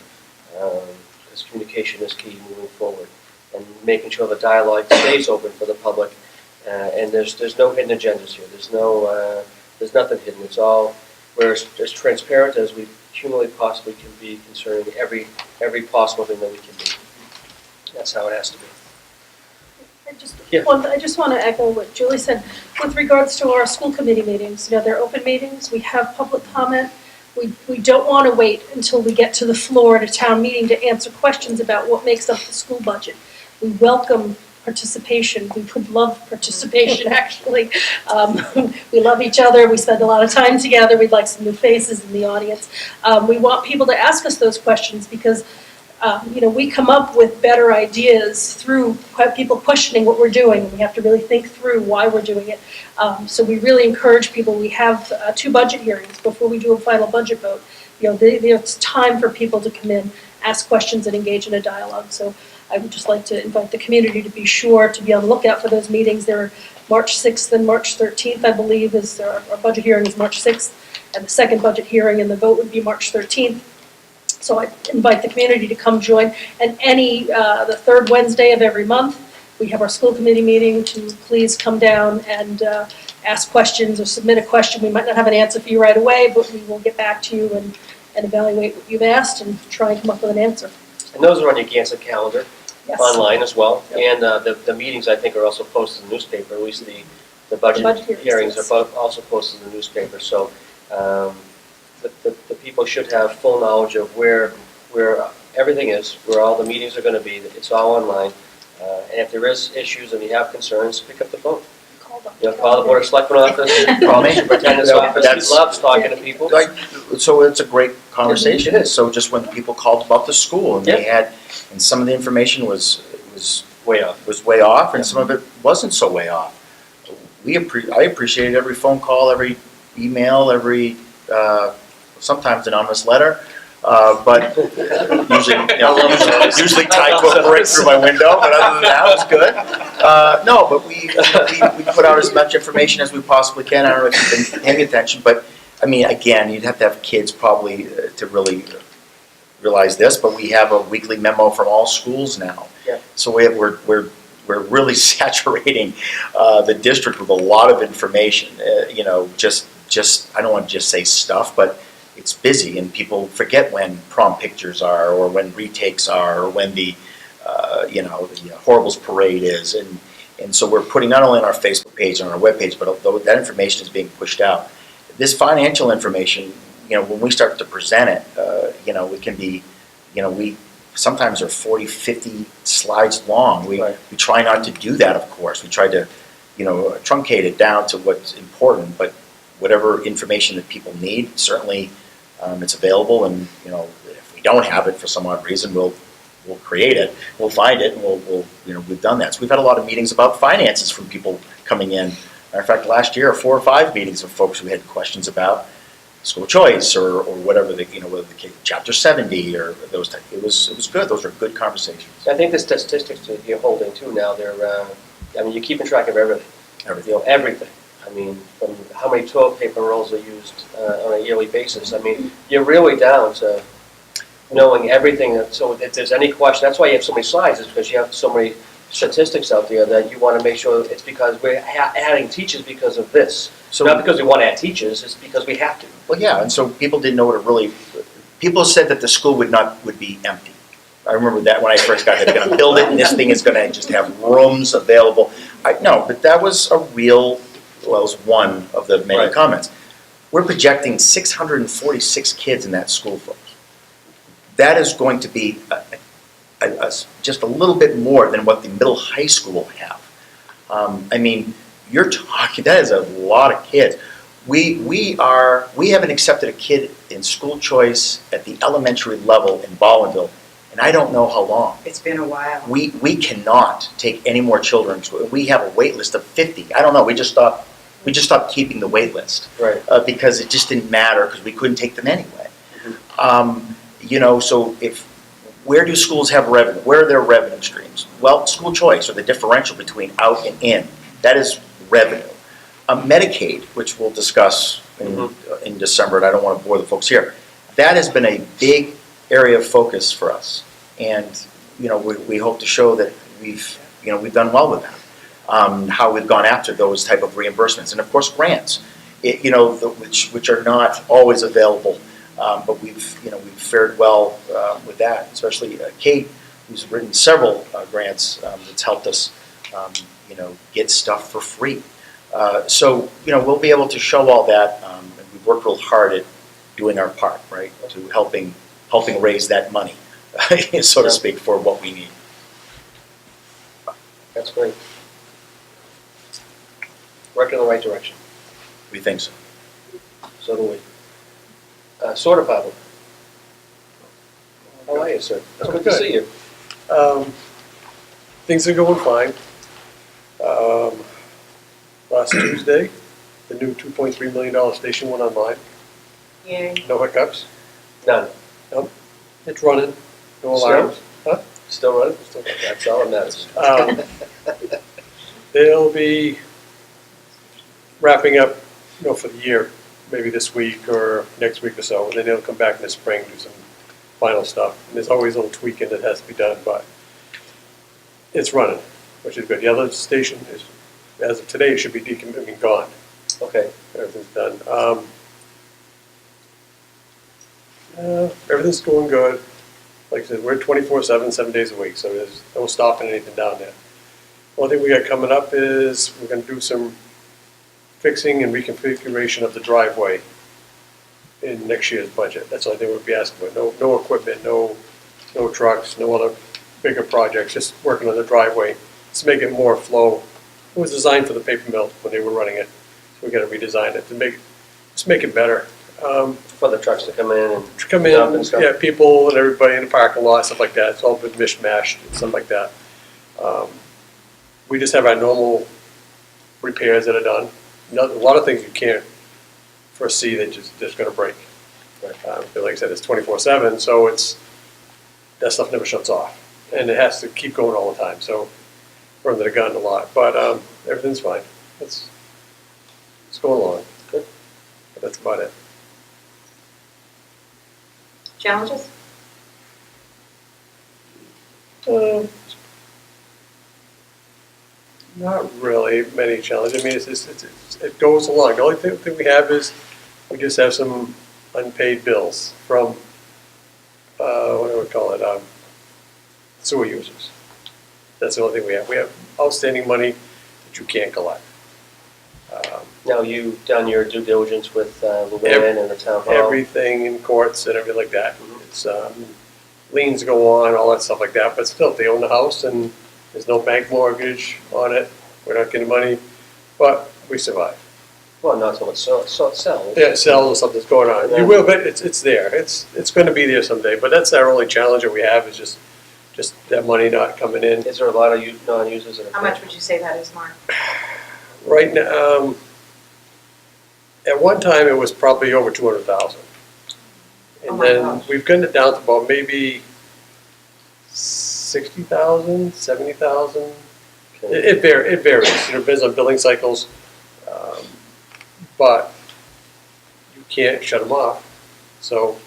This communication is key moving forward, and making sure the dialogue stays open for the public. And there's no hidden agendas here. There's nothing hidden. It's all, we're as transparent as we humanly possibly can be concerning every possible thing that we can be. That's how it has to be.
I just want to echo what Julie said with regards to our school committee meetings. They're open meetings. We have public comment. We don't want to wait until we get to the floor at a town meeting to answer questions about what makes up the school budget. We welcome participation. We would love participation, actually. We love each other. We spend a lot of time together. We'd like some new faces in the audience. We want people to ask us those questions because we come up with better ideas through people questioning what we're doing, and we have to really think through why we're doing it. So we really encourage people. We have 2 budget hearings before we do a final budget vote. It's time for people to come in, ask questions, and engage in a dialogue. So I would just like to invite the community to be sure to be on the lookout for those meetings. They're March 6th and March 13th, I believe, is our budget hearing is March 6th, and the second budget hearing and the vote would be March 13th. So I invite the community to come join. And the third Wednesday of every month, we have our school committee meeting to please come down and ask questions or submit a question. We might not have an answer for you right away, but we will get back to you and evaluate what you've asked and try and come up with an answer.
And those are on your Gansett calendar,
Yes.
online as well.
Yep.
And the meetings, I think, are also posted in the newspaper. At least the budget hearings
yes.
are also posted in the newspaper. So the people should have full knowledge of where everything is, where all the meetings are going to be. It's all online. And if there is issues and you have concerns, pick up the phone. Call the Board of Selectmen office, call the superintendent's office. He loves talking to people.
So it's a great conversation.
It is.
So just when people called about the school and they had, and some of the information was
way off.
Was way off, and some of it wasn't so way off. I appreciated every phone call, every email, every sometimes anonymous letter. But usually, usually tied to a brick through my window. But other than that, it was good. No, but we put out as much information as we possibly can. I don't know if you've been paying attention, but, I mean, again, you'd have to have kids probably to really realize this, but we have a weekly memo from all schools now.
Yeah.
So we're really saturating the district with a lot of information. You know, just I don't want to just say stuff, but it's busy, and people forget when prom pictures are, or when retakes are, or when the Horribles Parade is, and so we're putting not only on our Facebook page and on our webpage, but although that information is being pushed out. This financial information, you know, when we start to present it, you know, it can be, you know, we sometimes are 40, 50 slides long. We try not to do that, of course. We try to, you know, truncate it down to what's important, but whatever information that people need, certainly it's available, and, you know, if we don't have it for some odd reason, we'll create it, we'll find it, and we'll you know, we've done that. So we've had a lot of meetings about finances from people coming in. Matter of fact, last year, 4 or 5 meetings of folks who had questions about school choice or whatever, the, you know, whether the Chapter 70 or those type. It was good. Those are good conversations.
I think the statistics that you're holding too now, they're, I mean, you're keeping track of everything.
Everything.
You know, everything. I mean, from how many toilet paper rolls are used on a yearly basis. I mean, you're really down to knowing everything. So if there's any question, that's why you have so many slides, is because you have so many statistics out there that you want to make sure it's because we're adding teachers because of this.
So
not because we want to add teachers, it's because we have to.
Well, yeah, and so people didn't know what it really. People said that the school would be empty. I remember that when I first got here. They're going to build it, and this thing is going to just have rooms available. No, but that was a real. Well, it was one of the many comments. We're projecting 646 kids in that school, folks. That is going to be just a little bit more than what the middle high school have. I mean, you're talking, that is a lot of kids. We haven't accepted a kid in school choice at the elementary level in Ballinville, and I don't know how long.
It's been a while.
We cannot take any more children. We have a wait list of 50. I don't know, we just stopped keeping the wait list.
Right.
Because it just didn't matter, because we couldn't take them anyway.
Mm-hmm.
You know, so where do schools have revenue? Where are their revenue streams? Well, school choice, or the differential between out and in, that is revenue. Medicaid, which we'll discuss in December, and I don't want to bore the folks here, that has been a big area of focus for us. And, you know, we hope to show that we've done well with that. How we've gone after those type of reimbursements. And of course, grants, which are not always available. But we've fared well with that, especially Kate, who's written several grants that's helped us, get stuff for free. So, we'll be able to show all that, and we've worked real hard at doing our part, right, to helping raise that money, so to speak, for what we need.
That's great. Working in the right direction.
We think so.
So do we. Sewer department. How are you, sir? It's good to see you.
Things are going fine. Last Tuesday, the new $2.3 million station went online.
Yay.
No hiccups.
None.
Nope. It's running. No
Still?
alarms. Huh?
Still running?
Still running.
That's all that matters.
They'll be wrapping up, for the year, maybe this week or next week or so, and then they'll come back in the spring, do some final stuff. And there's always a little tweaking that has to be done, but it's running, which is good. The other station is, as of today, should be gone.
Okay.
Everything's done. Everything's going good. Like I said, we're 24/7, 7 days a week, so there's no stopping anything down there. One thing we got coming up is we're going to do some fixing and reconfiguration of the driveway in next year's budget. That's all they would be asking for. No equipment, no trucks, no other bigger projects, just working on the driveway. Let's make it more flow. It was designed for the paper mill when they were running it. So we got to redesign it to make it better.
For the trucks to come in and
Come
dump
in,
and stuff.
yeah, people and everybody in the parking lot, stuff like that. It's all been mishmashed and stuff like that. We just have our normal repairs that are done. A lot of things you can't foresee that just going to break. Like I said, it's 24/7, so that stuff never shuts off, and it has to keep going all the time. So run to the gun a lot, but everything's fine. It's going along.
Good.
But that's about it.
Challenges?
Not really many challenges. I mean, it goes along. The only thing we have is we just have some unpaid bills from, what do we call it, sewer users. That's the only thing we have. We have outstanding money that you can't collect.
Now, you've done your due diligence with Luann and the town hall?
Everything in courts and everything like that. It's liens go on, all that stuff like that, but still, if they own the house and there's no bank mortgage on it, we're not getting money, but we survive.
Well, not until it sells.
Yeah, it sells or something's going on. You will, but it's there. It's gonna be there someday, but that's our only challenge that we have is just that money not coming in.
Is there a lot of non-users that are?
How much would you say that is, Mark?
Right now, at one time, it was probably over 200,000.
Oh
And
my
then
gosh.
we've gotten it down to about maybe 60,000, 70,000. It varies. It depends on billing cycles. But you can't shut them off. So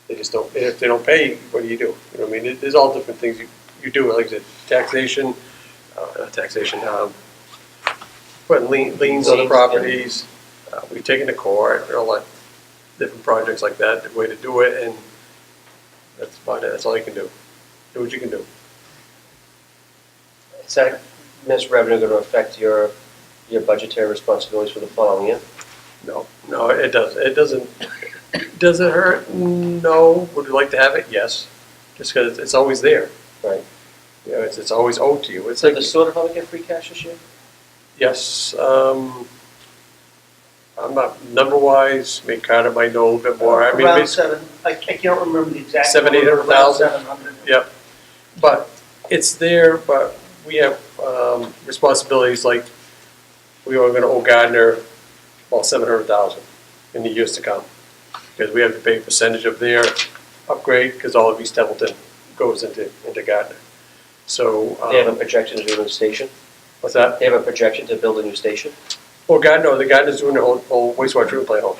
they just don't, if they don't pay, what do? You know what I mean? There's all different things you do, like the taxation, not taxation, putting liens on the properties. We've taken to court, all that, different projects like that, the way to do it, and that's about it. That's all you can do. Do what you can do.
Is that missed revenue going to affect your budgetary responsibilities for the following year?
No, it doesn't. It doesn't. Does it hurt? No. Would you like to have it? Yes. Just because it's always there.
Right.
You know, it's always owed to you. It's
So
like
the sewer department get free cash this year?
yes. I'm not number wise. Maybe Carter might know a little bit more. I mean,
Around
maybe
7, I can't remember the exact.
700,000,
number, around
800,000.
700.
Yep. But it's there. But we have responsibilities like we are going to owe Gardner about 700,000 in the years to come because we have to pay a percentage of their upgrade because all of East Templeton goes into Gardner. So
They have a projection to do a new station?
what's that?
They have a projection to build a new station?
Well, the Gardner's doing the whole wastewater treatment plant home.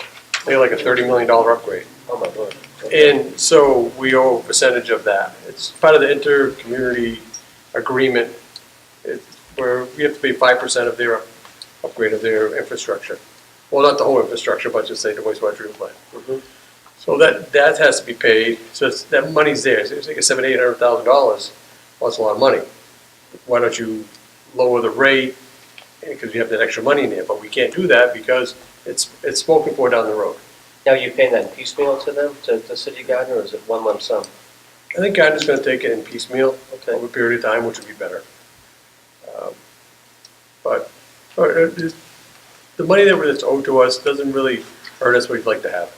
They have like a $30 million upgrade.
Oh, my Lord. Okay.
And so we owe a percentage of that. It's part of the inter-community agreement where we have to pay 5% of their upgrade of their infrastructure. Well, not the whole infrastructure, but just say the wastewater treatment plant.
Mhm.
So that has to be paid. So that money's there. So it's like $700,000, $800,000. Well, that's a lot of money. Why don't you lower the rate? Because you have that extra money in there. But we can't do that because it's spoken for down the road.
Now, are you paying that in piecemeal to them, to the city of Gardner, or is it one lump sum?
I think Gardner's going to take it in piecemeal
Okay.
over a period of time, which would be better. But the money that's owed to us doesn't really hurt us. We'd like to have it.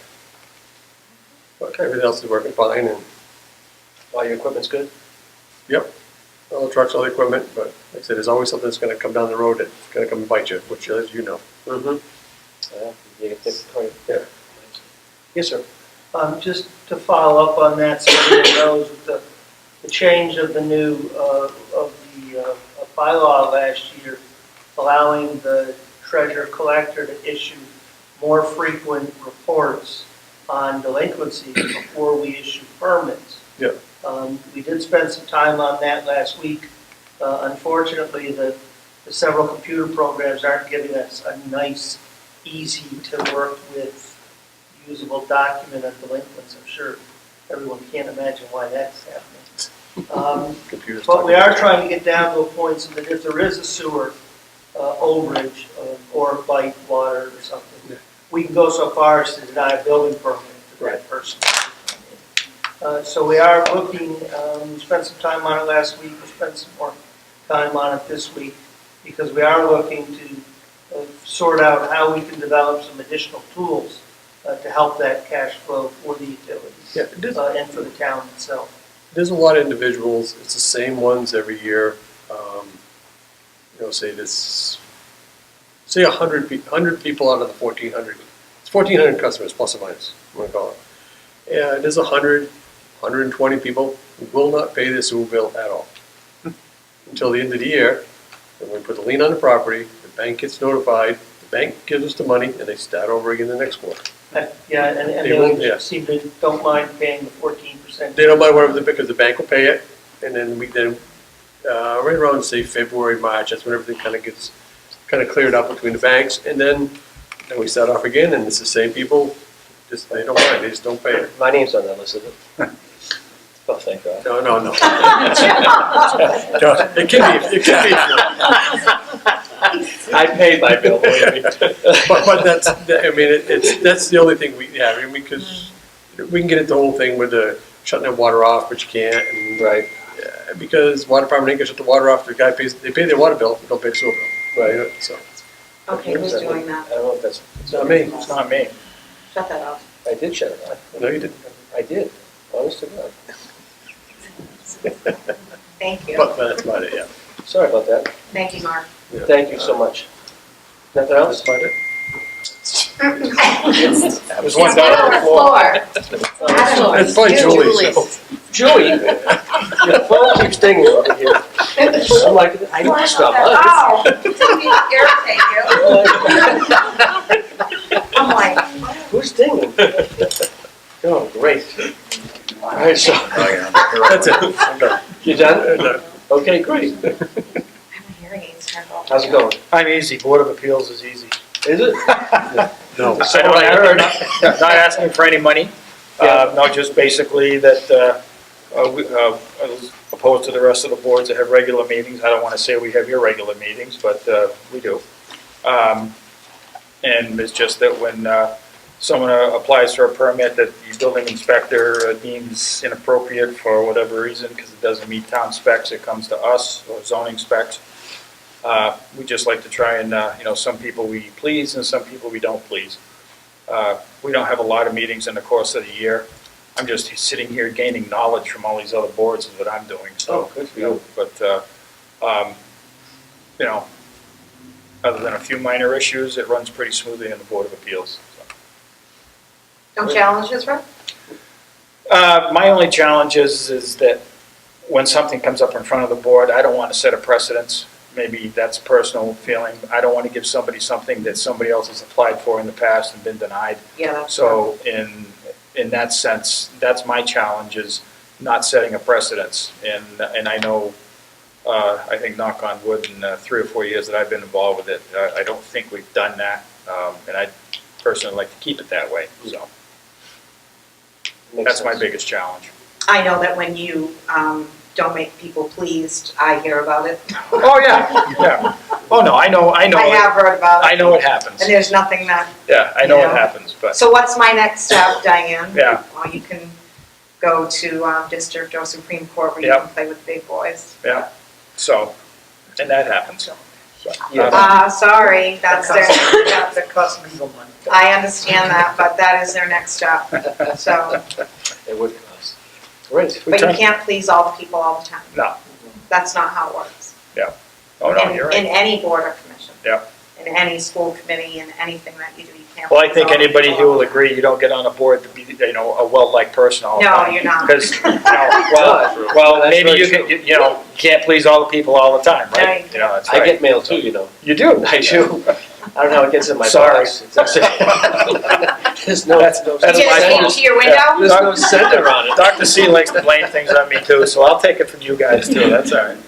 But everything else is working fine, and
All your equipment's good?
yep, all the trucks, all the equipment. But like I said, there's always something that's going to come down the road that's going to come and bite you, which as you know.
Mm-hmm.
Yeah.
Yes, sir.
Just to follow up on that, so everyone knows with the change of the new, bylaw last year, allowing the treasurer collector to issue more frequent reports on delinquency before we issue permits.
Yeah.
We did spend some time on that last week. Unfortunately, the several computer programs aren't giving us a nice, easy to work with, usable document of delinquents. I'm sure everyone can't imagine why that's happening.
Computers
But we
talking.
are trying to get down to a point so that if there is a sewer overage or bite water or something,
Yeah.
we can go so far as to deny a building permit to that person. So we are looking, we spent some time on it last week, we spent some more time on it this week, because we are looking to sort out how we can develop some additional tools to help that cash flow for the utilities
Yeah, it is.
and for the town itself.
There's a lot of individuals, it's the same ones every year. Say 100 people out of the 1,400. It's 1,400 customers, plus or minus, I'm gonna call it. Yeah, there's 100, 120 people who will not pay their sewer bill at all. until the end of the year. And we put the lien on the property, the bank gets notified, the bank gives us the money, and they start over again the next quarter.
Yeah, and
They won't, yeah.
they seem to don't mind paying the 14%.
They don't mind whatever, because the bank will pay it, and then right around, say, February, March, that's when everything kind of gets, kind of cleared up between the banks, and then we start off again, and it's the same people, just, they don't mind, they just don't pay it.
My name's on that list, is it? Oh, thank God.
No, no, no. No, it can be,
I paid my bill, believe me.
but that's, I mean, that's the only thing we have, I mean, because we can get into the whole thing with the shutting the water off, but you can't, and,
Right,
because water department ain't gonna shut the water off, the guy pays, they pay their water bill, they don't pay the sewer bill.
right.
So,
Okay, who's doing that?
I don't know if that's,
it's not me.
It's not me.
Shut that off.
I did shut it off.
No, you didn't.
I did, honest to God.
Thank you.
But that's about it, yeah.
Sorry about that.
Thank you, Mark.
Thank you so much. Nothing else?
That's about it.
There's one down on the floor.
It's probably Julie's.
Julie, your phone keeps dinging over here. I'm like, I know it's not mine.
Oh, didn't mean to irritate you. I'm like,
Who's dinging? Oh, great. All right, so,
That's it, I'm done.
you done?
Done.
Okay, great.
my hearing aids turned off.
How's it going?
I'm easy, Board of Appeals is easy.
Is it?
No.
So not asking for any money, no, just basically that, as opposed to the rest of the boards that have regular meetings, I don't want to say we have irregular meetings, but we do. And it's just that when someone applies for a permit that the building inspector deems inappropriate for whatever reason, because it doesn't meet town specs, it comes to us, or zoning specs. We just like to try and, some people we please and some people we don't please. We don't have a lot of meetings in the course of the year. I'm just sitting here gaining knowledge from all these other boards is what I'm doing, so.
Oh, good for you.
But, other than a few minor issues, it runs pretty smoothly in the Board of Appeals. So.
No challenges, Rob?
My only challenge is that when something comes up in front of the board, I don't want to set a precedence. Maybe that's a personal feeling. I don't want to give somebody something that somebody else has applied for in the past and been denied.
Yeah, that's
So in that sense, that's my challenge, is not setting a precedence. And I know, I think knock on wood, in 3 or 4 years that I've been involved with it, I don't think we've done that. And I personally like to keep it that way, so.
Makes
That's my
sense.
biggest challenge.
I know that when you don't make people pleased, I hear about it.
Oh, yeah, yeah. Oh, no, I know.
I have heard about it.
I know it happens.
And there's nothing that,
Yeah, I know
you
it
know.
happens, but,
so what's my next step, Diane?
Yeah.
Well, you can go to district or Supreme Court where you
Yep.
can play with the big boys.
yeah, so, and that happens.
Yeah.
Sorry, that's their,
That costs legal money.
I understand that, but that is their next step, so.
It would cost. Great.
But you can't please all the people all the time.
No.
That's not how it works.
Oh, no,
In-
you're
In
right.
any board or commission.
Yeah.
In any school committee, in anything that you do, you can't.
Well, I
please
think
all the
anybody
people
who
all
will
the time.
agree, you don't get on a board to be, a well-liked person all the
No,
time.
you're not.
Because, well,
That's
maybe
very
you
true.
can, you can't please all the people all the time,
No,
right?
you
That's
I
right.
get mail too, you know.
You do.
I do. I don't know how it gets in my
Sorry.
box. There's no,
That's
You get it
my
came
fault.
to your window?
there's no sender on it.
Dr. C likes to blame things on me too, so I'll take it from you guys too, that's all right.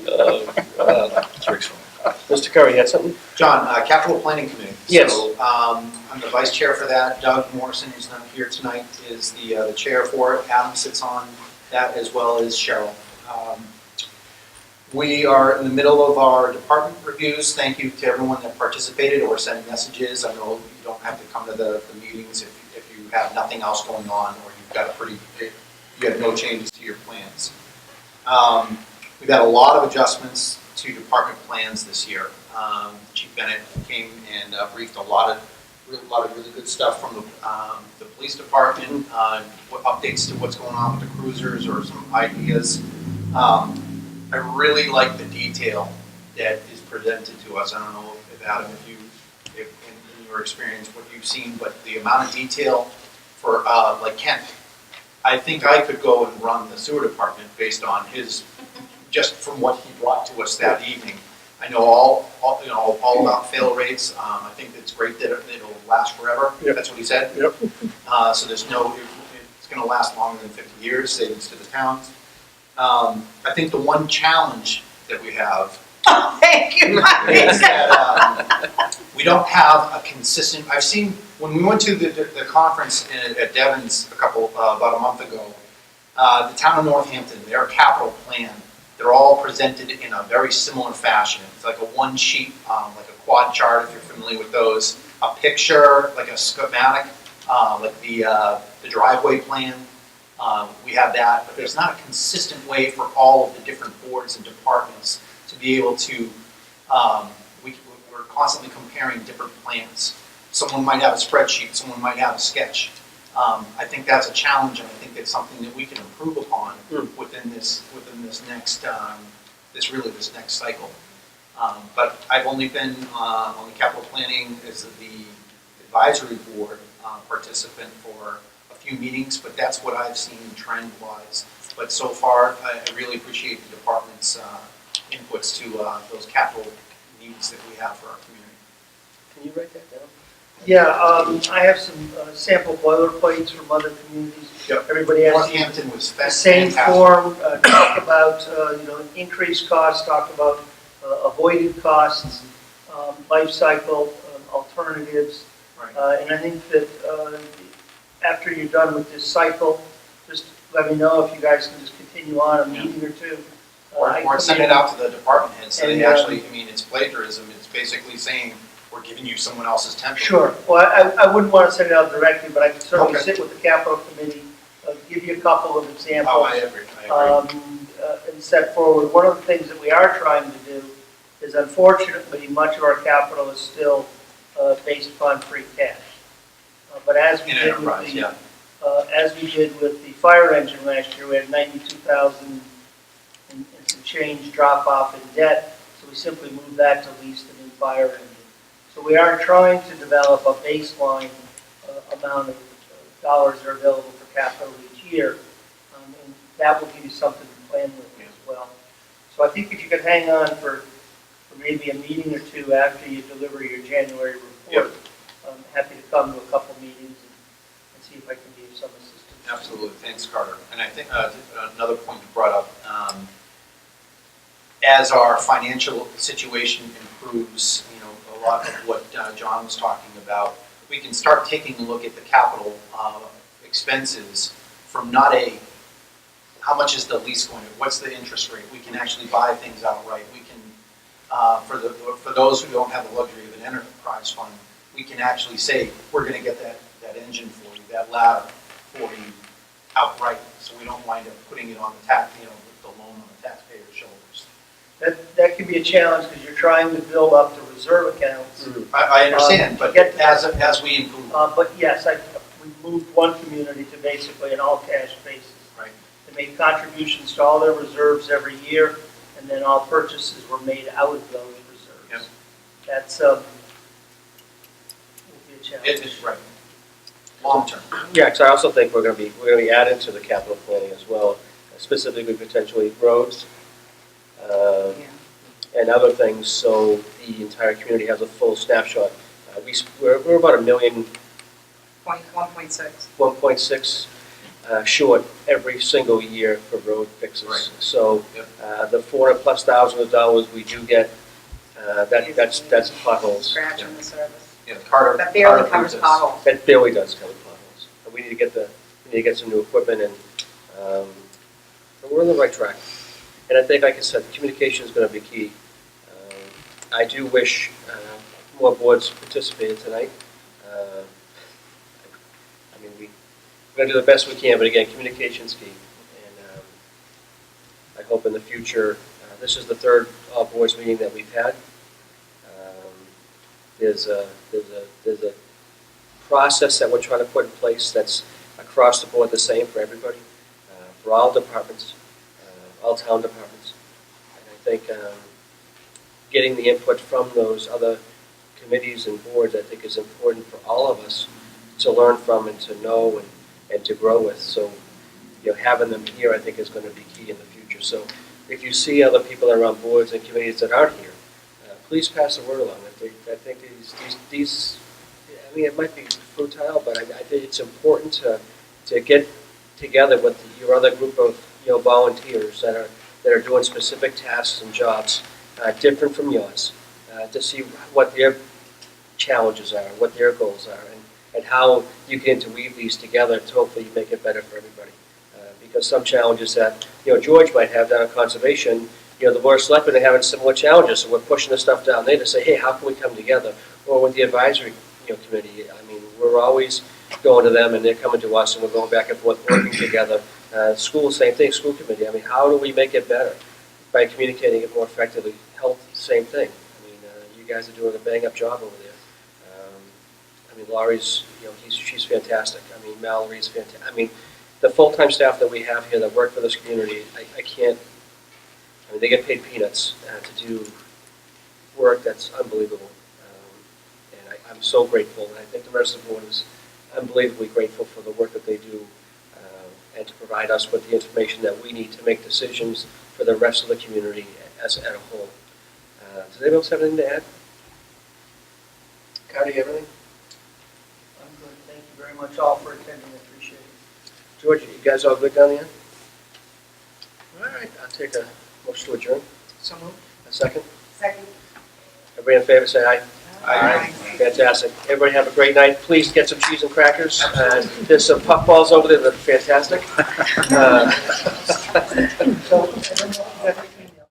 Mr. Curry, you had something?
John, Capital Planning Committee.
Yes.
So, I'm the vice chair for that. Doug Morrison, who's not here tonight, is the chair for it. Adam sits on that, as well as Cheryl. We are in the middle of our department reviews. Thank you to everyone that participated or sent messages. I know you don't have to come to the meetings if you have nothing else going on, or you've got you have no changes to your plans. We've had a lot of adjustments to department plans this year. Chief Bennett came and briefed a lot of really good stuff from the police department, what updates to what's going on with the cruisers or some ideas. I really like the detail that is presented to us. I don't know if Adam, if in your experience, what you've seen, but the amount of detail for like Kent, I think I could go and run the sewer department based on his just from what he brought to us that evening. I know all about fail rates. I think it's great that it'll last forever.
Yep.
That's what he said.
Yep.
So it's going to last longer than 50 years, savings to the towns. I think the one challenge that we have
Thank you.
is that we don't have a consistent, I've seen, when we went to the conference at Devon's about a month ago, the town of Northampton, their capital plan, they're all presented in a very similar fashion. It's like a one sheet, like a quad chart if you're familiar with those, a picture, like a schematic, like the driveway plan. We have that, but there's not a consistent way for all of the different boards and departments to be able to, we're constantly comparing different plans. Someone might have a spreadsheet, someone might have a sketch. I think that's a challenge, and I think it's something that we can improve upon within this next this next cycle. But I've only been on the capital planning as the advisory board participant for a few meetings, but that's what I've seen trend-wise. But so far, I really appreciate the department's inputs to those capital needs that we have for our community.
Can you write that down?
Yeah, I have some sample boilerplates from other communities.
Yep.
Everybody has
Northampton was
the same
fantastic.
form, talk about, increased costs, talk about avoided costs, life cycle alternatives.
Right.
And I think that after you're done with this cycle, just let me know if you guys can just continue on a meeting or two.
Or send it out to the department heads, so they
And,
actually, it's plagiarism, it's basically saying, we're giving you someone else's template.
Sure. Well, I wouldn't want to send it out directly, but I could certainly
Okay.
sit with the capital committee, give you a couple of examples.
Oh, I agree.
And set forward. One of the things that we are trying to do is, unfortunately, much of our capital is still based upon free cash. But as we
In
did
enterprise,
with the,
yeah.
as we did with the fire engine last year, we had 92,000 and some change drop off in debt, so we simply moved that to lease the new fire engine. So we are trying to develop a baseline amount of dollars that are available for capital each year, and that will give you something to plan with as well. So I think if you could hang on for maybe a meeting or two after you deliver your January report, I'm happy to come to a couple meetings and see if I can be of some assistance.
Absolutely, thanks, Carter. And I think another point you brought up, as our financial situation improves, a lot of what John was talking about, we can start taking a look at the capital expenses from not how much is the lease going to, what's the interest rate? We can actually buy things outright. We can, for those who don't have the luxury of an enterprise fund, we can actually say, we're going to get that engine for you, that ladder for you outright, so we don't wind up putting it on the the loan on the taxpayer's shoulders.
That can be a challenge because you're trying to build up the reserve accounts.
I understand, but as we improve.
But yes, we moved one community to basically an all-cash basis.
Right.
They made contributions to all their reserves every year, and then all purchases were made out of those reserves.
Yep.
That's will be a challenge.
It is right. Long term.
Yeah, because I also think we're going to be adding to the capital planning as well, specifically potentially roads and other things, so the entire community has a full snapshot. We're about $1 million,
1.6.
1.6 short every single year for road fixes.
Right.
So
Yep.
the $400,000+ we do get, that's potholes.
Scratch on the surface.
Yeah, Carter.
That barely
Carter
covers
proves this.
potholes.
That barely does cover potholes. We need to get some new equipment, and we're on the right track. And I think, like I said, communication is going to be key. I do wish more boards participated tonight. We're going to do the best we can, but again, communication is key. And I hope in the future, this is the third boards meeting that we've had. There's a process that we're trying to put in place that's across the board the same for everybody, for all departments, all town departments. And I think getting the input from those other committees and boards, I think, is important for all of us to learn from and to know and to grow with. So, having them here, I think, is going to be key in the future. So if you see other people that are on boards and committees that aren't here, please pass the word along. I think these, I mean, it might be futile, but I think it's important to get together with your other group of, volunteers that are doing specific tasks and jobs different from yours, to see what their challenges are, what their goals are, and how you can interweave these together to hopefully make it better for everybody. Because some challenges that, George might have down in conservation, the Board of Selectmen are having similar challenges, so we're pushing the stuff down there to say, hey, how can we come together? Or with the advisory, committee, I mean, we're always going to them and they're coming to us and we're going back and forth working together. School, same thing, school committee, I mean, how do we make it better? By communicating it more effectively. Health, same thing. I mean, you guys are doing a bang-up job over there. I mean, Laurie's, she's fantastic. I mean, Mallory's fantastic. I mean, the full-time staff that we have here that work for this community, I can't, I mean, they get paid peanuts to do work that's unbelievable. And I'm so grateful, and I think the rest of the board is unbelievably grateful for the work that they do and to provide us with the information that we need to make decisions for the rest of the community as a whole. Does anybody else have anything to add? Cardi, everything?
I'm good. Thank you very much all for attending. I appreciate it.
George, you guys all good down the end? All right, I'll take a motion to adjourn.
So moved.
A second?
Second.
Everybody in favor, say aye.
Aye.
Fantastic. Everybody have a great night. Please get some cheese and crackers. There's some puffballs over there that are fantastic.
So, I don't know if you guys